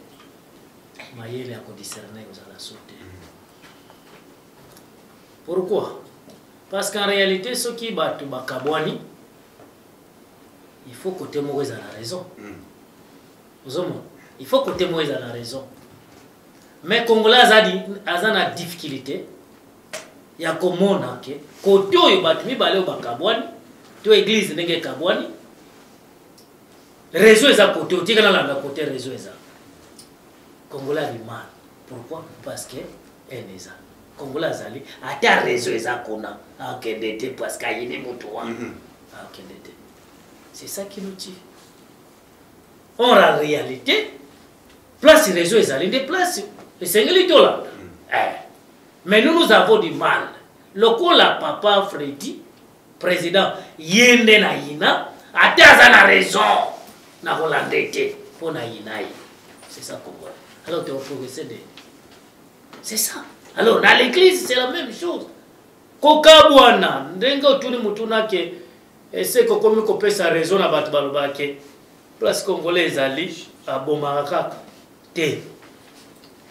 mayele ya kodiscerner ozala sote. Pourquoi? Parce qu'en réalité ce qui bato bakabwani il faut côté moko eza la raison. Il faut côté moko eza la raison. Mais Congolais aza na difficulté ya komona ke côté oyo bato mibale oyo bakabwani to église ndenge kabwani réseau eza côté otikana landa côté réseau eza Congolais a du mal. Pourquoi? Parce que eza Congolais azali ata réseau eza kona akendete parce qu'ayini mutu wa akendete. C'est ça qui nous tue. Or, en réalité, place réseau ezali des places. Et c'est là. Mais nous avons du mal. Le coup, la papa Freddy, président, yende na yina, ataza na raison. Na holandete, pour na yinaï. C'est ça qu'on voit. Alors, tu as progressé de. C'est ça. Alors, dans l'église, c'est la même chose. Kokabwana, ndengo tuni mutuna ke. Et c'est que comme on peut sa raison à battre balobake, place congolaise ali à Bomaraka, té.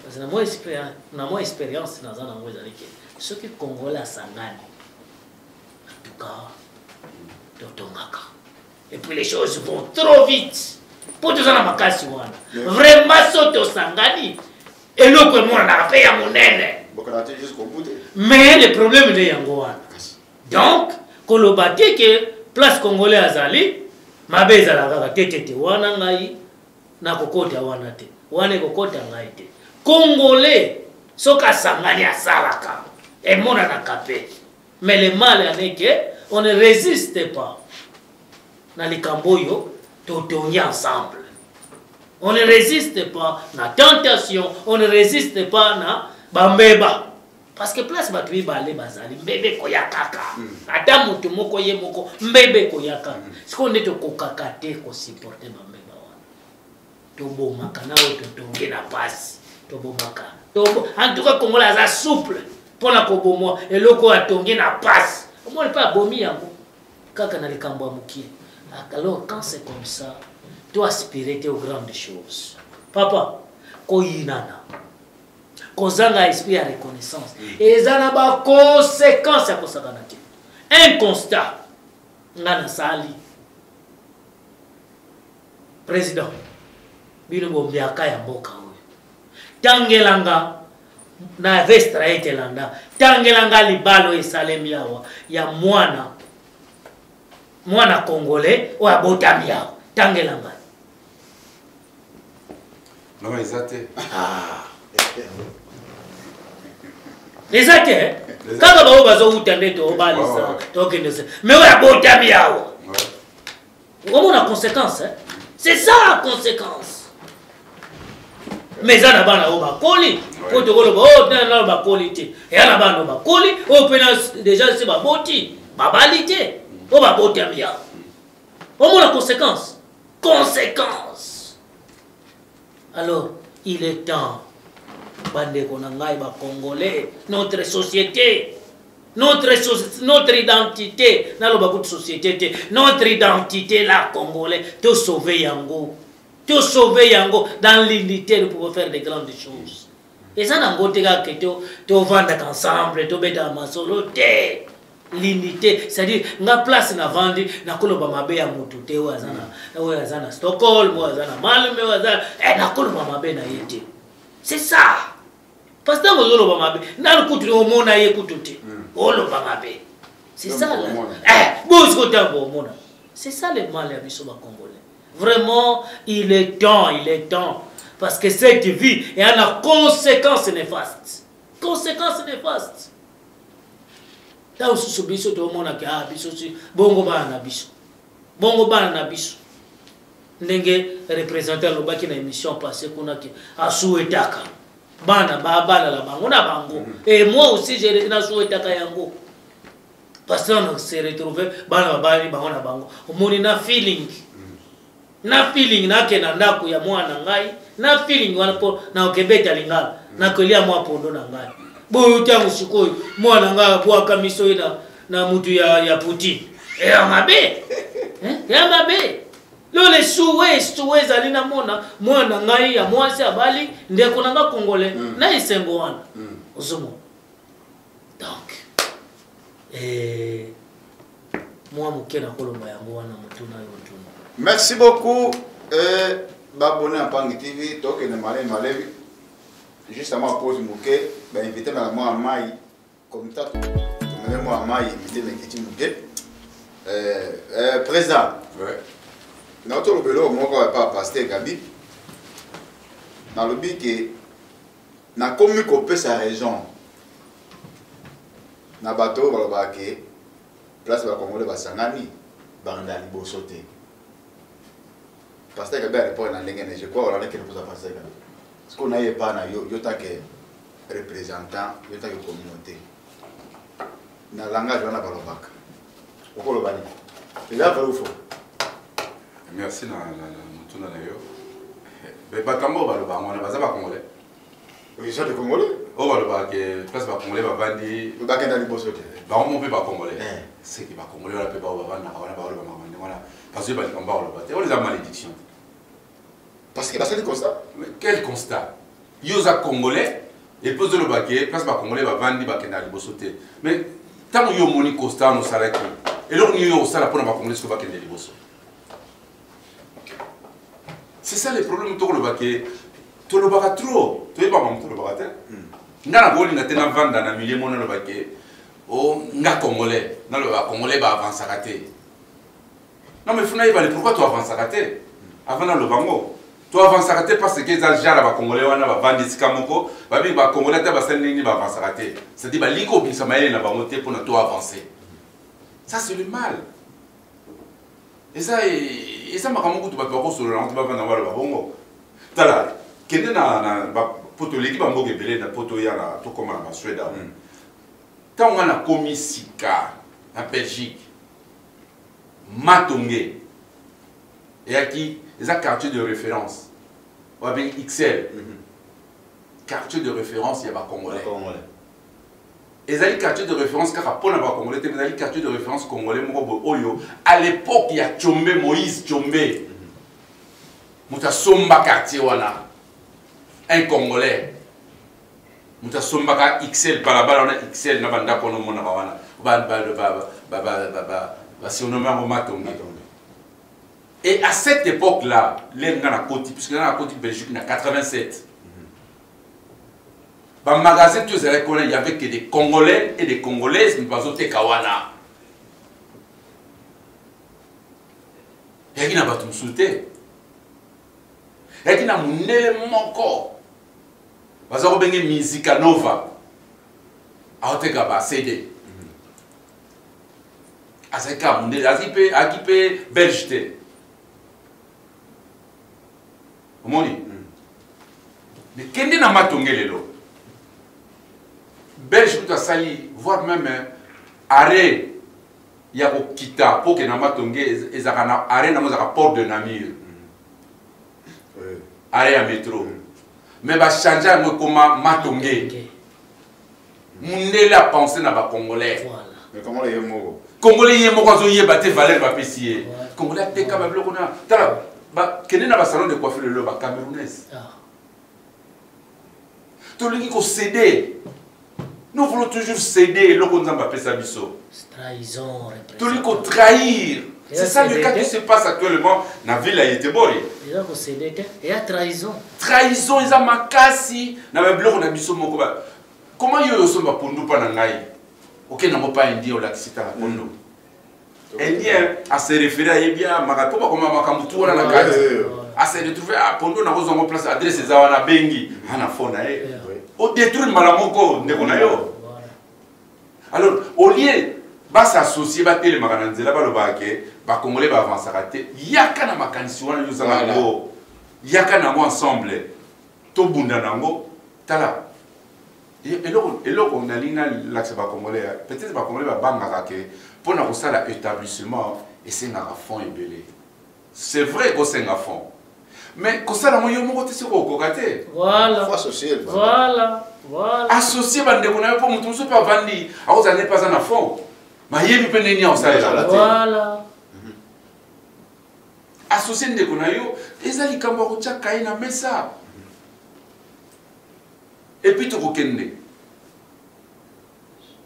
Parce que na moi expérience dans un endroit que ceux qui congolais sangani, en tout cas, totongaka. Et puis les choses vont trop vite. Pour tout ça na makasi wana. Vraiment soto sangani. Et l'autre moi na paye à mon nene. Mais le problème de yangoana. Donc, kolobati que place congolais azali mabeza la kaka tete wana ngai na kokota wana te wana kokota ngai te congolais soka sangani asalaka et mona na kapé. Mais le mal est que on ne résiste pas na likamboyo totongi ensemble. On ne résiste pas na tentation, on ne résiste pas na bambeba. Parce que place batu bale bazali mbebe koyakaka ata mutu moko ye moko mbebe koyaka siko ndeto kokakate ko supporter bambeba wana to bomaka na to tonge na passe to bomaka to en tout cas Congolais za souple pona ko bomo eloko atonge na passe au moins pas bomi yango kaka na likambo amukie. Alors quand c'est comme ça tu aspires aux grandes choses papa koyinana kozanga esprit à reconnaissance et ça n'a pas conséquence à kosakana te. Un constat ngana sali président bino bombiaka ya mboka oyo tangelanga na vestra etelanda tangelanga libalo esalemi awa ya mwana congolais o abotami awa tangelanga non ezate Les actes, quand on va au Tandé, au Balisa, mais on a beau Tamiao. On a conséquence. C'est ça la conséquence. Mais ça n'a pas la colis. Quand tu vas au colis, et à la bande au colis, on peut déjà se baboti, babalité, on va beau Tamiao. On a conséquence. Conséquence. Alors, il est temps. Bande Konangai, Congolais, notre société, notre identité, notre identité, la Congolais, te sauver Yango, dans l'unité de pouvoir faire des grandes choses. Et ça, n'a pas été que tu vends ensemble, tu mets dans ma solo, l'unité, c'est-à-dire, nga place na vendre, na koloba mabe ya mutu te, ou azana Stockholm, ou azana Malmö, ou azana, na koloba mabe na yete. C'est ça. Parce que vous avez mabe, na le coutu au mona ye kututi. Olo mabe. C'est ça là. C'est ça le mal à bisoba congolais. Vraiment, il est temps. Parce que cette vie est une conséquence néfaste. Conséquence néfaste. Là où ce biso to mona ke biso si bongo bana biso. Bongo bana biso. Ndenge représentant le baki na émission passée kuna ki asuetaka. Bana bana la bango na bango. Et moi aussi j'ai na asuetaka yango. Parce qu'on s'est retrouvé bana bani bango na bango. Omoni na feeling. Na feeling na ke na ndako ya mwana ngai. Na feeling wana po na okebeta lingala. Na kolia mwa pondo na ngai. Boyo tangu sikoyo mwana nga bwa kamiso na mutu ya puti ya mabe ya mabe lole suwe zalina mona mwana ngai ya mwasi abali ndeko nanga Congolais na isengo wana ozomo donc moi mukena kolomba yango wana mutu na yotu. Merci beaucoup babonné à Pangi TV toke ne malevi juste avant pause Mouké, ben invité moi à Maï, comme ça, moi à Maï, invité Mekiti Mouké. Président, notre vélo, moi, je ne vais pas passer Gabi. Dans le but que, na commis copé sa région, na bateau, voilà, que place va Congolais va Sangani, Banda Libo sauter. Pasteur Gabi a répondu dans l'engagement, je crois, on a quelque chose à passer Gabi. Ce qu'on a eu pas na yo tant que représentant, yo tant que communauté. Na langage on a balobaka. Oko lobani. C'est là vrai ou faux? Merci na mutuna na yo. Mais batambo baloba on a baza ba congolais. Oui, ça de congolais. Oh baloba que place ba congolais ba bandi. Le bakenda libosote. Ba on peut pas congolais. C'est qui ba congolais on peut pas ba banda on a ba baloba mangani voilà. Parce que ba kamba baloba. On les a malédiction. Parce que c'est le constat. Mais quel constat? Yosa congolais et pose le baquet, place ba congolais ba vandi ba kena libosote. Mais tant yo moni constat no salaki. Et donc yo sala pour ba congolais ce ba kena liboso. C'est ça le problème to le baquet. To le baka trop. Tu es pas bon to le baka. Ngana boli na tena vanda na milieu mona le baquet. Oh nga congolais, na le ba congolais ba avancer raté. Non mais funa yeba pourquoi tu avances raté? Avant dans le bango. Tu avances raté parce que les gens les Congolais wana ba vandi sikamoko ba bi ba Congolais ta ba senningi ba avancer raté. C'est-à-dire ba liko bisa maele na ba monter pour toi avancer. Ça c'est le mal. Et ça m'a vraiment tout ba ko sur le ba vanda wala ba bongo. Tala kende na ba poto l'équipe ba mboke belé na poto ya na to comme na Suède. Quand on a commis sika en Belgique Matongé et à qui les quartiers de référence, ou bien XL, quartier de référence, il y a des Congolais. Et les quartiers de référence, car pour les Congolais, les quartiers de référence congolais, à l'époque, il y a Tchombe, Moïse Tchombe. Mouta Somba quartier, un Congolais. Mouta Somba XL, Balabala, on a XL, Nabanda, Kono Monawana, si on nomme un Matongé. Et à cette époque-là, les gens ont côté, puisque dans la côte Belgique, il y a 87. Dans le magasin, il n'y avait que des Congolais et des Congolaises, mais pas autres Kawana. Il y a pas tout souté. Il y a un élément encore. Parce que vous avez Musica Nova. aoteka ba CD azaka munde akipe belge te omoni mais kende na matongelelo belge tout asali voire même arrêt ya kokita po ke na matonge ezaka na arrêt nango ezaka port de Namur arrêt ya métro mais ba changer yango ekoma matonge mundele a pensé na ba congolais mais comment les mots congolais yemo ko zo yeba te valeur ba pesier congolais teka ba biloko na tala ba kene na ba salon de coiffure le ba camerounaise to lingi ko céder nous voulons toujours céder le konzamba pesa biso trahison to lingi ko trahir c'est ça le cas qui se passe actuellement na ville ya Yetebori il a ko céder et à trahison eza makasi na ba biloko na biso moko ba comment yo somba pondu pa na ngai ok na mo pa indi o laksita la pondo indien a se référer à bien makato ba koma makambu tu wana na kati a se retrouver à pondo na kozo ngo place adresse za wana bengi ana fona o détruire malamoko ndeko na yo alors au lieu ba s'associer ba tele makana nzela ba lo ba ke ba congolais ba avancer raté yaka na makanisi wana yo za ngo yaka na ngo ensemble to bunda nango tala et là on a l'ina l'axe ba congolais peut-être ba congolais ba bangaka ke pour na kosala établissement et c'est na fond ebelé c'est vrai que c'est na fond mais kosala mo yo moko te se ko kokate voilà faut associer voilà associer bande ko na po mutu so pa vandi akoza ne pas na fond ma yebi pe neni on sala la voilà associer ndeko na yo ezali kambo ko tchaka ina mesa et puis tu kokende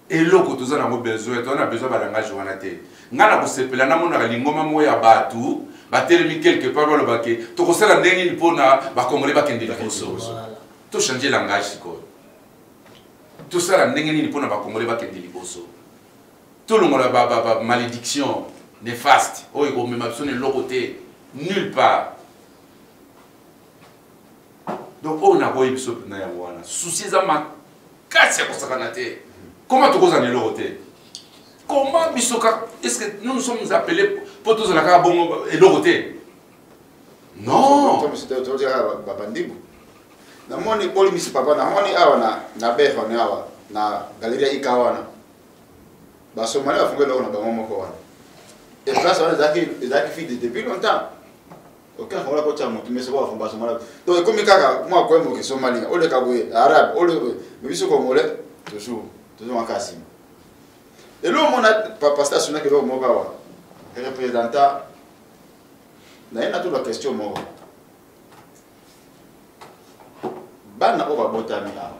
et loko toza na mo besoin on a besoin ba langage wana te ngana ko sepela na mona ka lingoma mo ya batu ba telemi quelque part ba lo baké to ko sala ndenge ni pona ba congolais ba kende liboso to changer langage siko to sala ndenge ni pona ba congolais ba kende liboso to longola ba malédiction néfaste o ko même absolu loko te nulle part. Donc on a voulu biso na ya wana souci za makasi ya kosakana te. Comment tu causes en côté? Comment bisoka est-ce que nous sommes appelés pour tous la ka bon et côté? Non. Comme c'était autour de babandibu. Na moni boli misi papa na moni awa na beho na awa na galeria ikawana. Ba Somalia afunga lo na ba momo ko wana. Et place wana zaki fait depuis longtemps. Aucun on la ko cha mutu mese ko afumba Somalia. Donc comme kaka moi ko mo ke Somalia, ole ka boye arabe, ole mais biso ko mole toujours en Kassim. Et là, on a pas stationné que l'homme Mogawa, le représentant, n'a pas toute la question Mogawa. Bana oba botami a.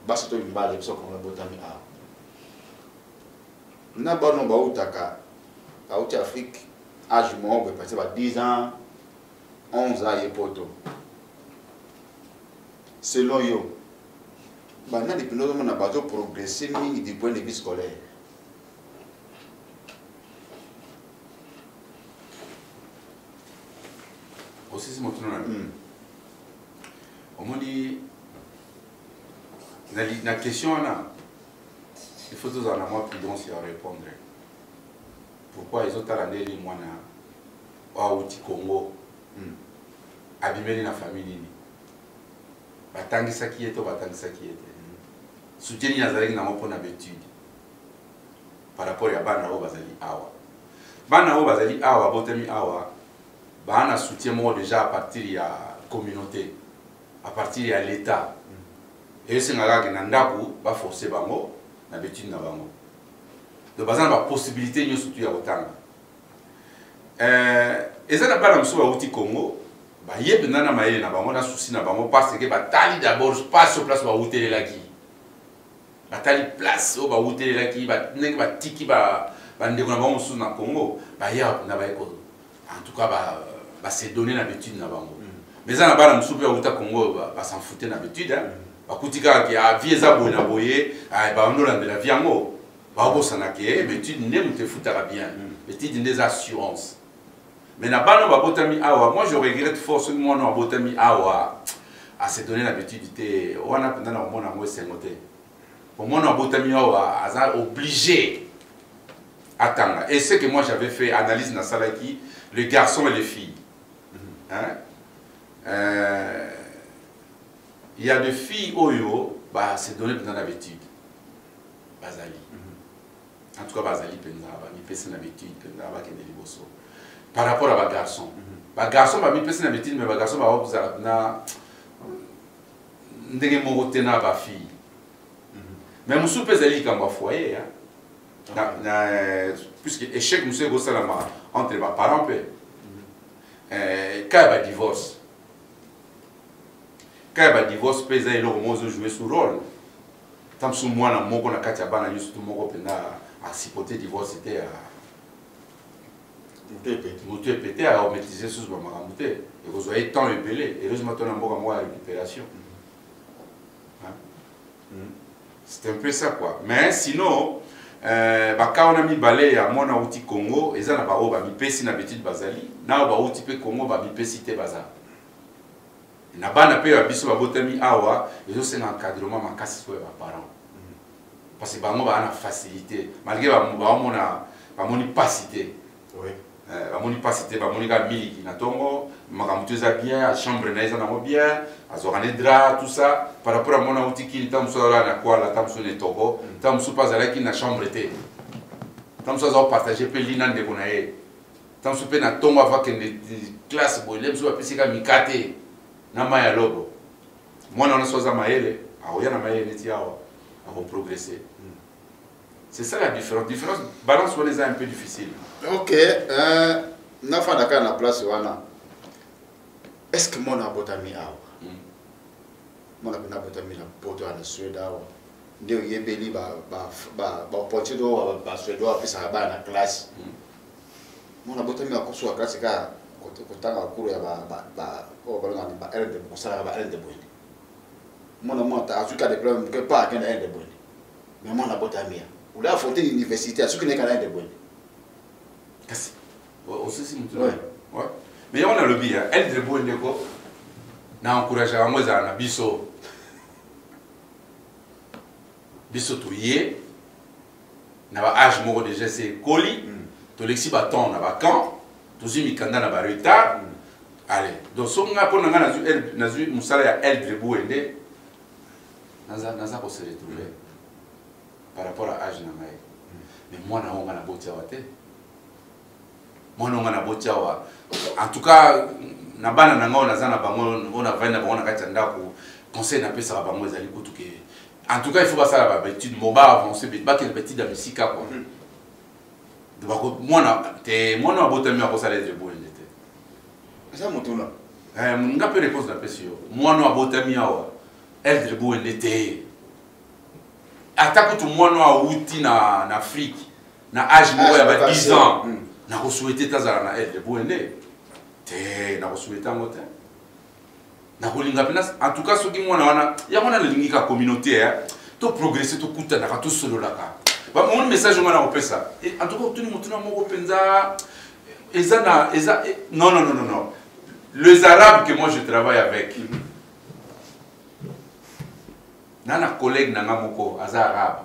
Baso to imbale biso ko botami a. Na ba no ba utaka. A uti Afrique, âge mo be passer ba 10 ans, 11 ans et poto. Selon yo bana depuis nous on a pas progressé ni du point de vue scolaire. Aussi c'est mon tour là. On m'a dit la question là il faut tous en avoir prudence à répondre. Pourquoi ils ont talendé les mois na au Congo abîmer la famille batangisa qui est batangisa qui est soutien yazalaki nango mpona betude par rapport ya bana oyo bazali awa bana oyo bazali awa botami awa bana soutien moko déjà à partir ya communauté à partir ya l'état eyosengaka kake na ndako baforce bango na betude na bango donc baza na bapossibilité nyonso tu ya kotanga eza na bana mosusu bauti Congo bayebi na mayele na bango na souci na bango parce que batali d'abord pas sur place bautelelaki batali place o bautelelaki ndenge batiki bandeko na bango mosusu na Congo baya na bayeko en tout cas se donner l'habitude na bango mais eza na bana mosusu mpe bauta Congo s'en foutait na habitude bakuti kaka ke vie eza boye na boye baondolandela vie yango bakosana ke betude nde moto efutaka bien betude nde eza assurance. Mais na bano babotami awa, moi je regrette fort ce moi non babotami awa à se donner l'habitude de wana pendant na mona ngo sengote. Pour moi, on est obligé à attendre. Et ce que moi j'avais fait, analyse dans Salaki, les garçons et les filles. Il y a des filles, Oyo, bah, c'est donné dans l'habitude. Bazali. En tout cas, Bazali, c'est une habitude. Par rapport à les garçons. Les garçons, c'est une habitude, mais les garçons, c'est une fille. Mais je suis pézali comme un foyer. Puisque l'échec, monsieur Gossalama, entre les parents, quand il y a un divorce, pézali, il joue ce rôle. Tant que moi, je suis à sipoter divorce, c'était à pété, à maîtriser ce que je et vous voyez tant épelé. Et heureusement, on a récupération. C'est un peu ça quoi. Mais sinon, quand on a mis balai à mon outil Congo, ils ont mis pesi na petite bazali, na ba outil pe Congo ba mi pesi te bazar. Na ba na pe ba biso ba botami awa, ils ont c'est un encadrement makasi sur les parents. Parce que bango ba na facilité, malgré ba moni pasité. Oui. Ba moni pasité, ba moni ga miliki na tongo, makamutu za bien, a chambre na isa na mo bien. Azorane drap, tout ça, par rapport à mon outil qui est en quoi la table sur les togos, tam sous pas avec une chambre été. Tam sous partager pelina de bonae. Tam sous na tombe avec une classe boilem sous apesi ka mikate na maya lobo. Moi on a soza maele, a oya na maele ti awa, a progresser. C'est ça la différence. Différence balance on les a un peu difficile. OK, na fa daka na place wana. Est-ce que mon abotami awa? Mon abotami na poto na Suède awa. Ndio yebeli ba portudo ba Suède wa pesa ba na classe. Mon abotami akoso classe ka kotanga kuru ya ba elle de kosala ba elle de boy. Mon monta asuka de problème que pas qu'un elle de boy. Mais mon abotami ou là faut une université asuka ne kana de boy. Kasi. Aussi si mutu. Ouais. Mais on a le bien, elle de boy ndeko. Na encourager à moi na biso. Biso touye. Na ba âge moko déjà c'est coli. To lexi baton na ba camp. To zi mikanda na ba retard. Allez, donc so nga pona nga na zu musala ya elle de boy ndé. Naza ko se retrouver par rapport à âge na ngai. Mais moi na onga na botia wate. Moi na onga na botia wa. En tout cas na bana na ngona zana bango on a vaina bango na kati ndako conseil na pesa bango ezali kutuke. En tout cas il faut pas ça la étude moba avancer ba que petit da misika quoi. De ba ko moi na botami ko ça les bo ndete. Ça motuna. Nga pe réponse na pesio. Moi na botami awa elle de bo ndete. Atako tu moi na outi na Afrique na âge mo ya ba 10 ans. Na ko souhaiter tazala na elle de bo ndete. Na souhaiter mote na kolinga pena en tout cas soki mwana wana ya mwana lingi ka communauté to progresser to kuta na to solo la ka ba mon message ngana opesa en tout cas tuni mutuna moko penza non les arabes que moi je travaille avec nana collègue na ngamoko aza arabe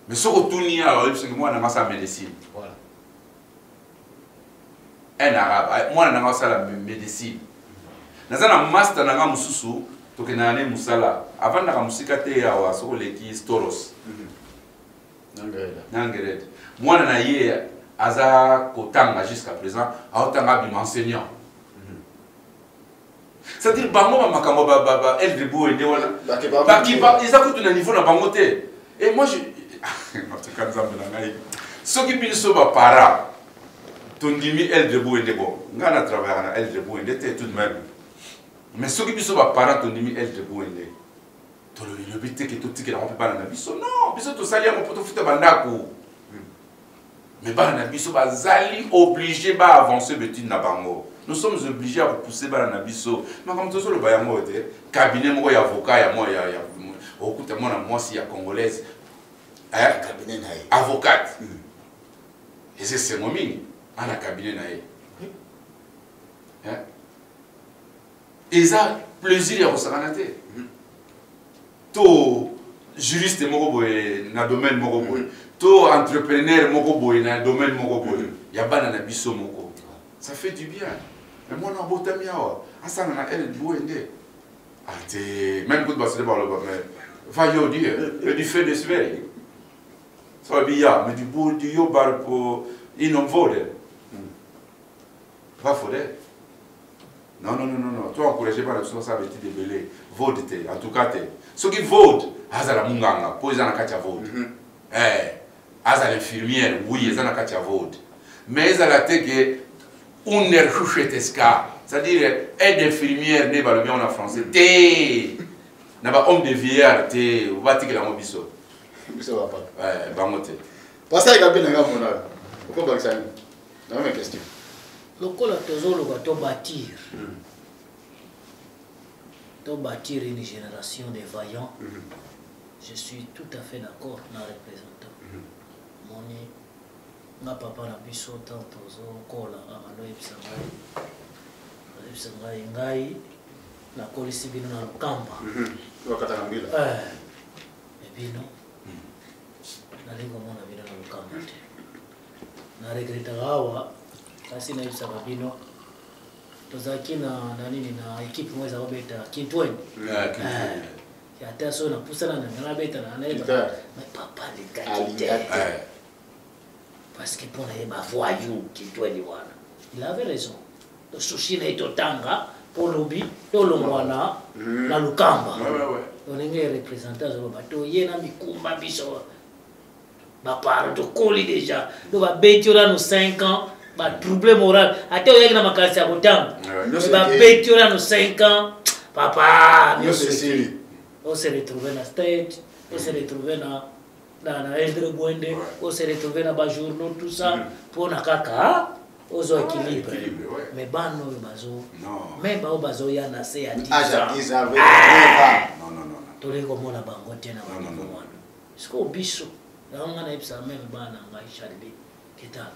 mais soko tuni ya parce que moi na masa médecine voilà. Un arabe, moi je suis la médecine. Je suis un master dans le mususu, je suis un musala. Avant de musika te ya wa soko leki storos. Nangered. Moi je suis aza kotanga jusqu'à présent, aotanga bim enseignant. C'est-à-dire bango makambo elle de beau et wala. Ba ki ba ils akutu na niveau na bango te. Et moi je en tout cas ceux qui pinso ba para tondimi elle de boende bon ngana travailler na elle de boende tout de même mais ceux qui biso ba parents tondimi elle de boende to le but que tout tikela on peut pas na biso non biso to salia mo poto futa bandako mais ba na biso ba zali obligé ba avancer betine na bango nous sommes obligés à repousser ba na biso mais comme tout le ba ya mote cabinet mo ya avocat ya mo ya okuta mo na moi si ya congolaise cabinet na avocate et c'est mon mini à la cabinet naé. Et ça, plaisir à ressentir. to juriste moko boye na domaine moko boye to entrepreneur moko boye na domaine moko boye ya bana na biso moko ça fait du bien mais moi na botami awa asana na elle boende ate même quand basé par le bas mais va yo dire et du fait de semaine ça va bien mais du beau du yo bar pour non vole va foder non toi encouragé par la ça va être débelé vote en tout cas ceux qui votent azala munganga po ezana kacha vote azala infirmière oui ezana kacha vote mais ezala teke uner choucheteska c'est-à-dire aide infirmière ne ba le bien en français té na ba homme de vieillard té ou ba tike la mobiso biso va pas bangote pasa ikabe na mona ko ba kisani na même question lokola tozolo ba to bâtir to bâtir une génération de vaillants. Je suis tout à fait d'accord avec le représentant. Moni, ma papa na biso tanto zo kola amano ebisangai ngai na kolisi bino na lukamba. Wakata ngambila. Ebino. Na lengo mona bino na lukamba te. Na regreta gawa kasi na ebisanga bino. Tozaki na nini na equipe mweza obeta Kintweni. Ata so na pusana na ngala beta na neba mais papa les gars parce que pour les voyou qui doit les voir il avait raison le souci n'est totanga pour lobby to longwana na lukamba on est représentant zo bato yena mikumba biso ba par de colis déjà do ba betiola no 5 ans ba trouble moral ate oyaki na makasi ya kotanga ba betiola no 5 ans papa yo Cécile on se retrouve na state, on se retrouve na Eldre Bwende, on se retrouve na Bajourno, tout ça, pour na kaka, on zo équilibre. Mais bano bazo, même bazo ya na se à 10 ans. Non. Tole ko mona bango tena ba mwana. Siko biso, na nga na ipsa même bana ngai Charlie. Kita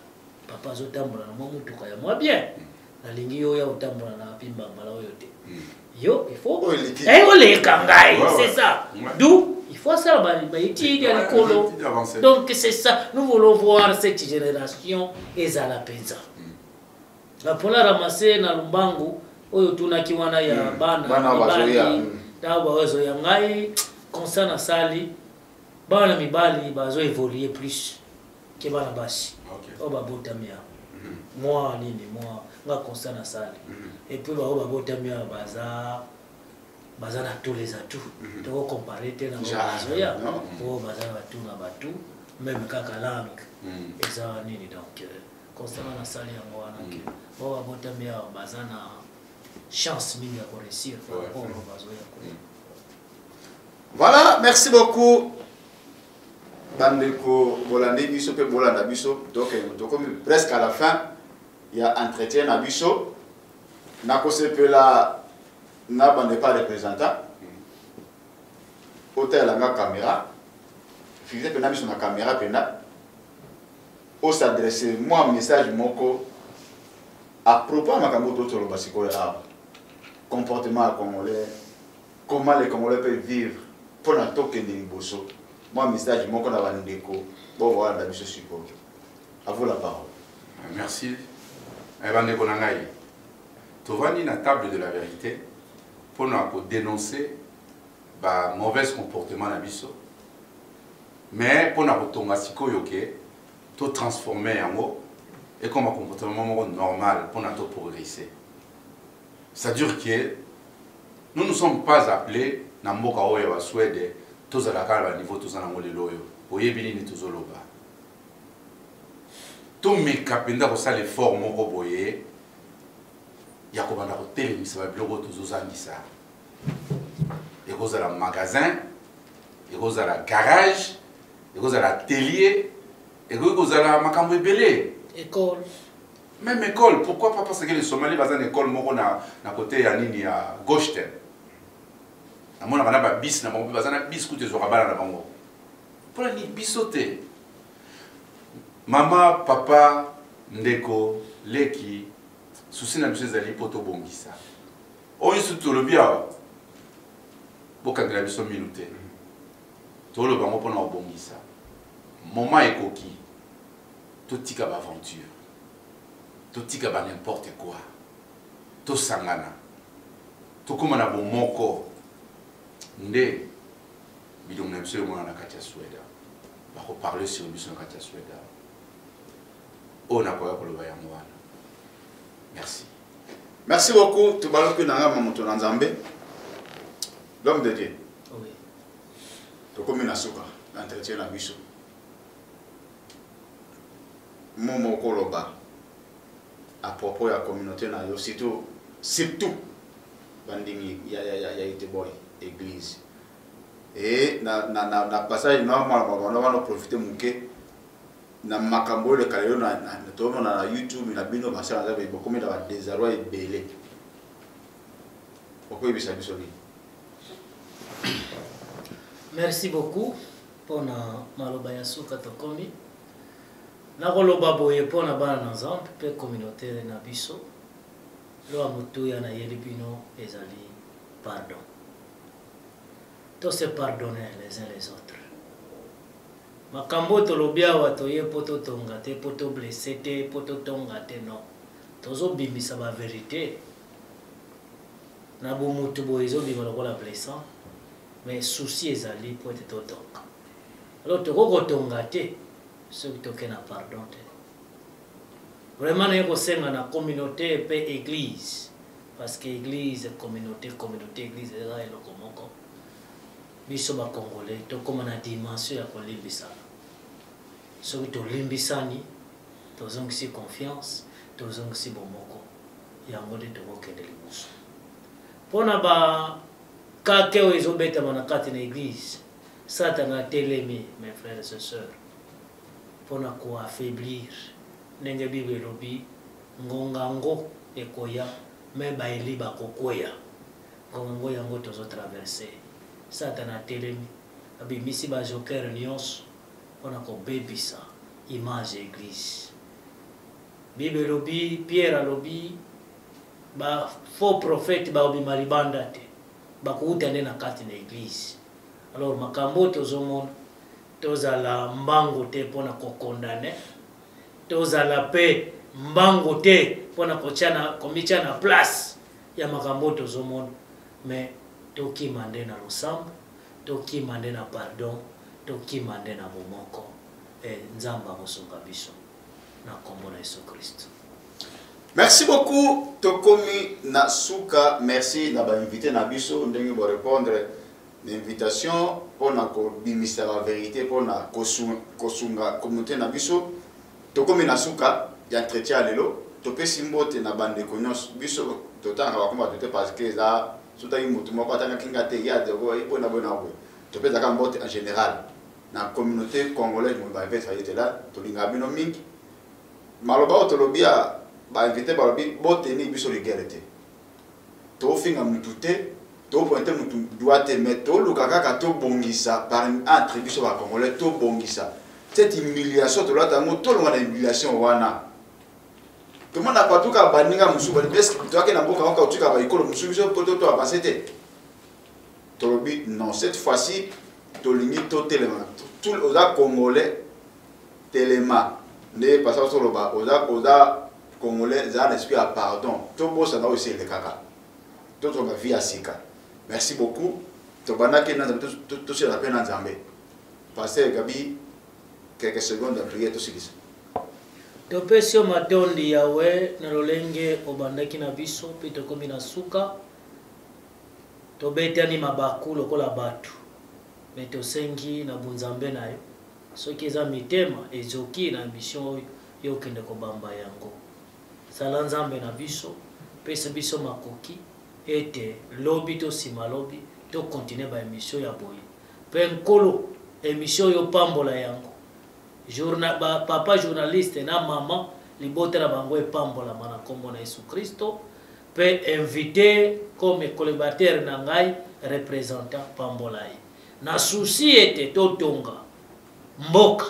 papa zo tambola na mutuka ya moi bien. Na lingi yo ya utambola na pimba mbala oyo te. Yo, il faut. C'est ça. D'où il faut ça, donc c'est ça. Nous voulons voir cette génération et à la pesa. La pour la ramasser na lumbangu, oyo tuna kiwana ya bana mibali, dawa wazo ya ngai, constant na sali, bana mibali bazo évoluer plus que bana basi. O babota mia. Moi nga constant na sali. Et puis ba botamia baza na tous les atouts to comparer te na bazoya po baza batu na batu même kaka langue et ça nini donc constamment na sali yango wana ke ba botamia baza na chance mingi ya réussir pour bazoya ko. Voilà, merci beaucoup bandeko bolandi biso pe bolanda biso donc presque à la fin il y a entretien na biso. Na kosepela na bande pas représentant hôtel la caméra fixé pena biso na caméra pena o s'adresser moi message moko à propos makambo toto lo basiko ya comportement congolais, comment les Congolais peuvent vivre pour na token de liboso moi message moko na bandeko bon voilà na biso siko à vous la parole. Merci bandeko na ngai. Tovani na table de la vérité pour nous dénoncer le mauvais comportement na biso mais pour nous tonga siko yoke to transformer en haut et comme un comportement normal pour nous progresser. C'est-à-dire que nous ne sommes pas appelés na mboka oyo wa Suède tous à la carte niveau tous na ngolelo yo oyebini ni tozoloba to mekapenda ko sala effort moko boye il y a comme un hôtel, mais ça va bloquer tous aux anguissa. Il y a un magasin, il y a un garage, il y a un atelier, il y a un macambo belé. École. Même école, pourquoi pas parce que les Somalis ont une école à côté à gauche. Il y a un bis, il y a un bis qui est au rabat. Pour la bisoter. Maman, papa, ndeko, leki. Souci na biso zali poto bongisa oyo surtout le bien bokangela biso minute tolo bango pona obongisa moment ekoki totika ba aventure totika ba n'importe quoi tosangana tokoma na bomoko nde bidon na biso mona na kati ya Sweden bako parler sur biso na kati ya Sweden on a quoi pour le yango wana. Merci. Merci beaucoup to baloku na ngama moto na Nzambe. L'homme de Dieu. Oui. To komi na suka na entretien na biso. Momo koloba à propos de la communauté na yo surtout bandingi ya ite boy église et na passage normalement on va profiter muke na makambo le kalelo na tomo na YouTube na bino basala za be beaucoup na désarroi et belé pourquoi il s'agit de Merci beaucoup pour na maloba ya suka tokomi. Na koloba boye pona bana na Nzambe pe communauté na biso lo amutu ya na yeli bino ezali pardon. To se pardonner les uns les autres. Makambo to lobia wa to ye poto tonga te poto blessé te poto tonga te non. Tozo bimisa ba vérité. Na bo mutu boye zo bimala ko la blessant mais souci ezali pour être tonga. Alors to ko tonga te ceux qui toquent na pardon. Vraiment, il y a une communauté et église. Parce que l'église, communauté, église, c'est là le commun. Biso ba Congolais, to comme na dimension ya kolimbisa. Ceux qui to limbisani, to zongsi confiance, to zongsi bomoko. Ya ngode to kokende libuso. Pona ba kakeo ezobeta manakati na église. Satana telemi, mes frères et sœurs. Pour nous affaiblir, n'enge Bible lobi ngongango ekoya me baeli bakokoya ngongango yango tozo traverser Satana telemi abimisi ba joker nyonso pona ko bebisa image église. Bible lobi Pierre lobi ba faux prophète ba obi malibanda te bakuta na kati na église. Alors makambo tozomona tozala mbango te pona ko condamner tozala pe mbango te pona ko chana komicha na place ya makambo tozomona mais toki mande na losambo toki mande na pardon toki mande na bomoko nzamba mosunga biso na kombo na Yesu Christ. Merci beaucoup tokomi na suka. Merci na ba invité na biso ndenge bo répondre l'invitation pour la vérité, pour la communauté na biso. Tokomi na suka ya entretien lelo, topé simbote na bande konos biso totanga bakoma tote parce que za suta imutu moko atanga kinga te ya de go ipona bona go. Topé za kambote en général na communauté congolaise mo ba vetre yete là, tolinga bino mingi. Maloba otolobia ba invité ba lobi bote ni biso ligerete. To finga mutute to pointe mutu doit te mettre le kaka to bongisa par entre biso ba congolais to bongisa cette humiliation to la tango to longa na humiliation wana to mona patuka baninga musuba parce que to akena boka onka utika ba ikolo musubi so poto to avancer te to lobi non cette fois-ci to lingi to telema tout oza congolais telema ne passa solo ba oza congolais za l'esprit à pardon to bosa na aussi le kaka to to ba vie à sika. Merci beaucoup. Tobana ke na tout sur la peine en Zambie. Pasteur Gabi quelques secondes de prière tout ceci. Topesio matondi yawe na lolenge obandaki na biso pe tokomi na suka. Tobetani mabaku lokola batu. Me tosengi na bunzambe na yo. Soki eza mitema ezoki na mission yo kende ko bamba yango. Sala Nzambe na biso pesa biso makoki. Ete lobby to sima lobby to continuer ba émission ya boye pe nkolo émission yo pambola yango journal ba papa journaliste na maman libotela bango e pambola mana kombo na Yesu Kristo pe invité comme collaborateur na ngai représentant pambola yi na souci ete to tonga mboka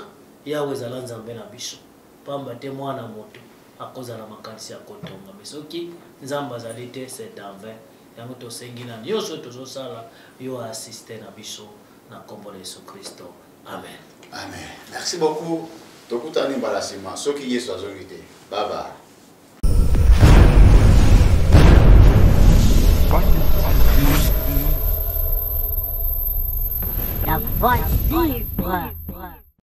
yawe ezala Nzambe na biso pamba te mwana moto akoza na makanisi ya kotonga mesoki Nzamba zalite c'est en vain yango to sengina nyoso tozosala yo assister na biso na kombo la Yesu Kristo. Amen. Amen. Merci beaucoup. Tokutani mbala sima. Soki Yesu azongi te. Bye bye.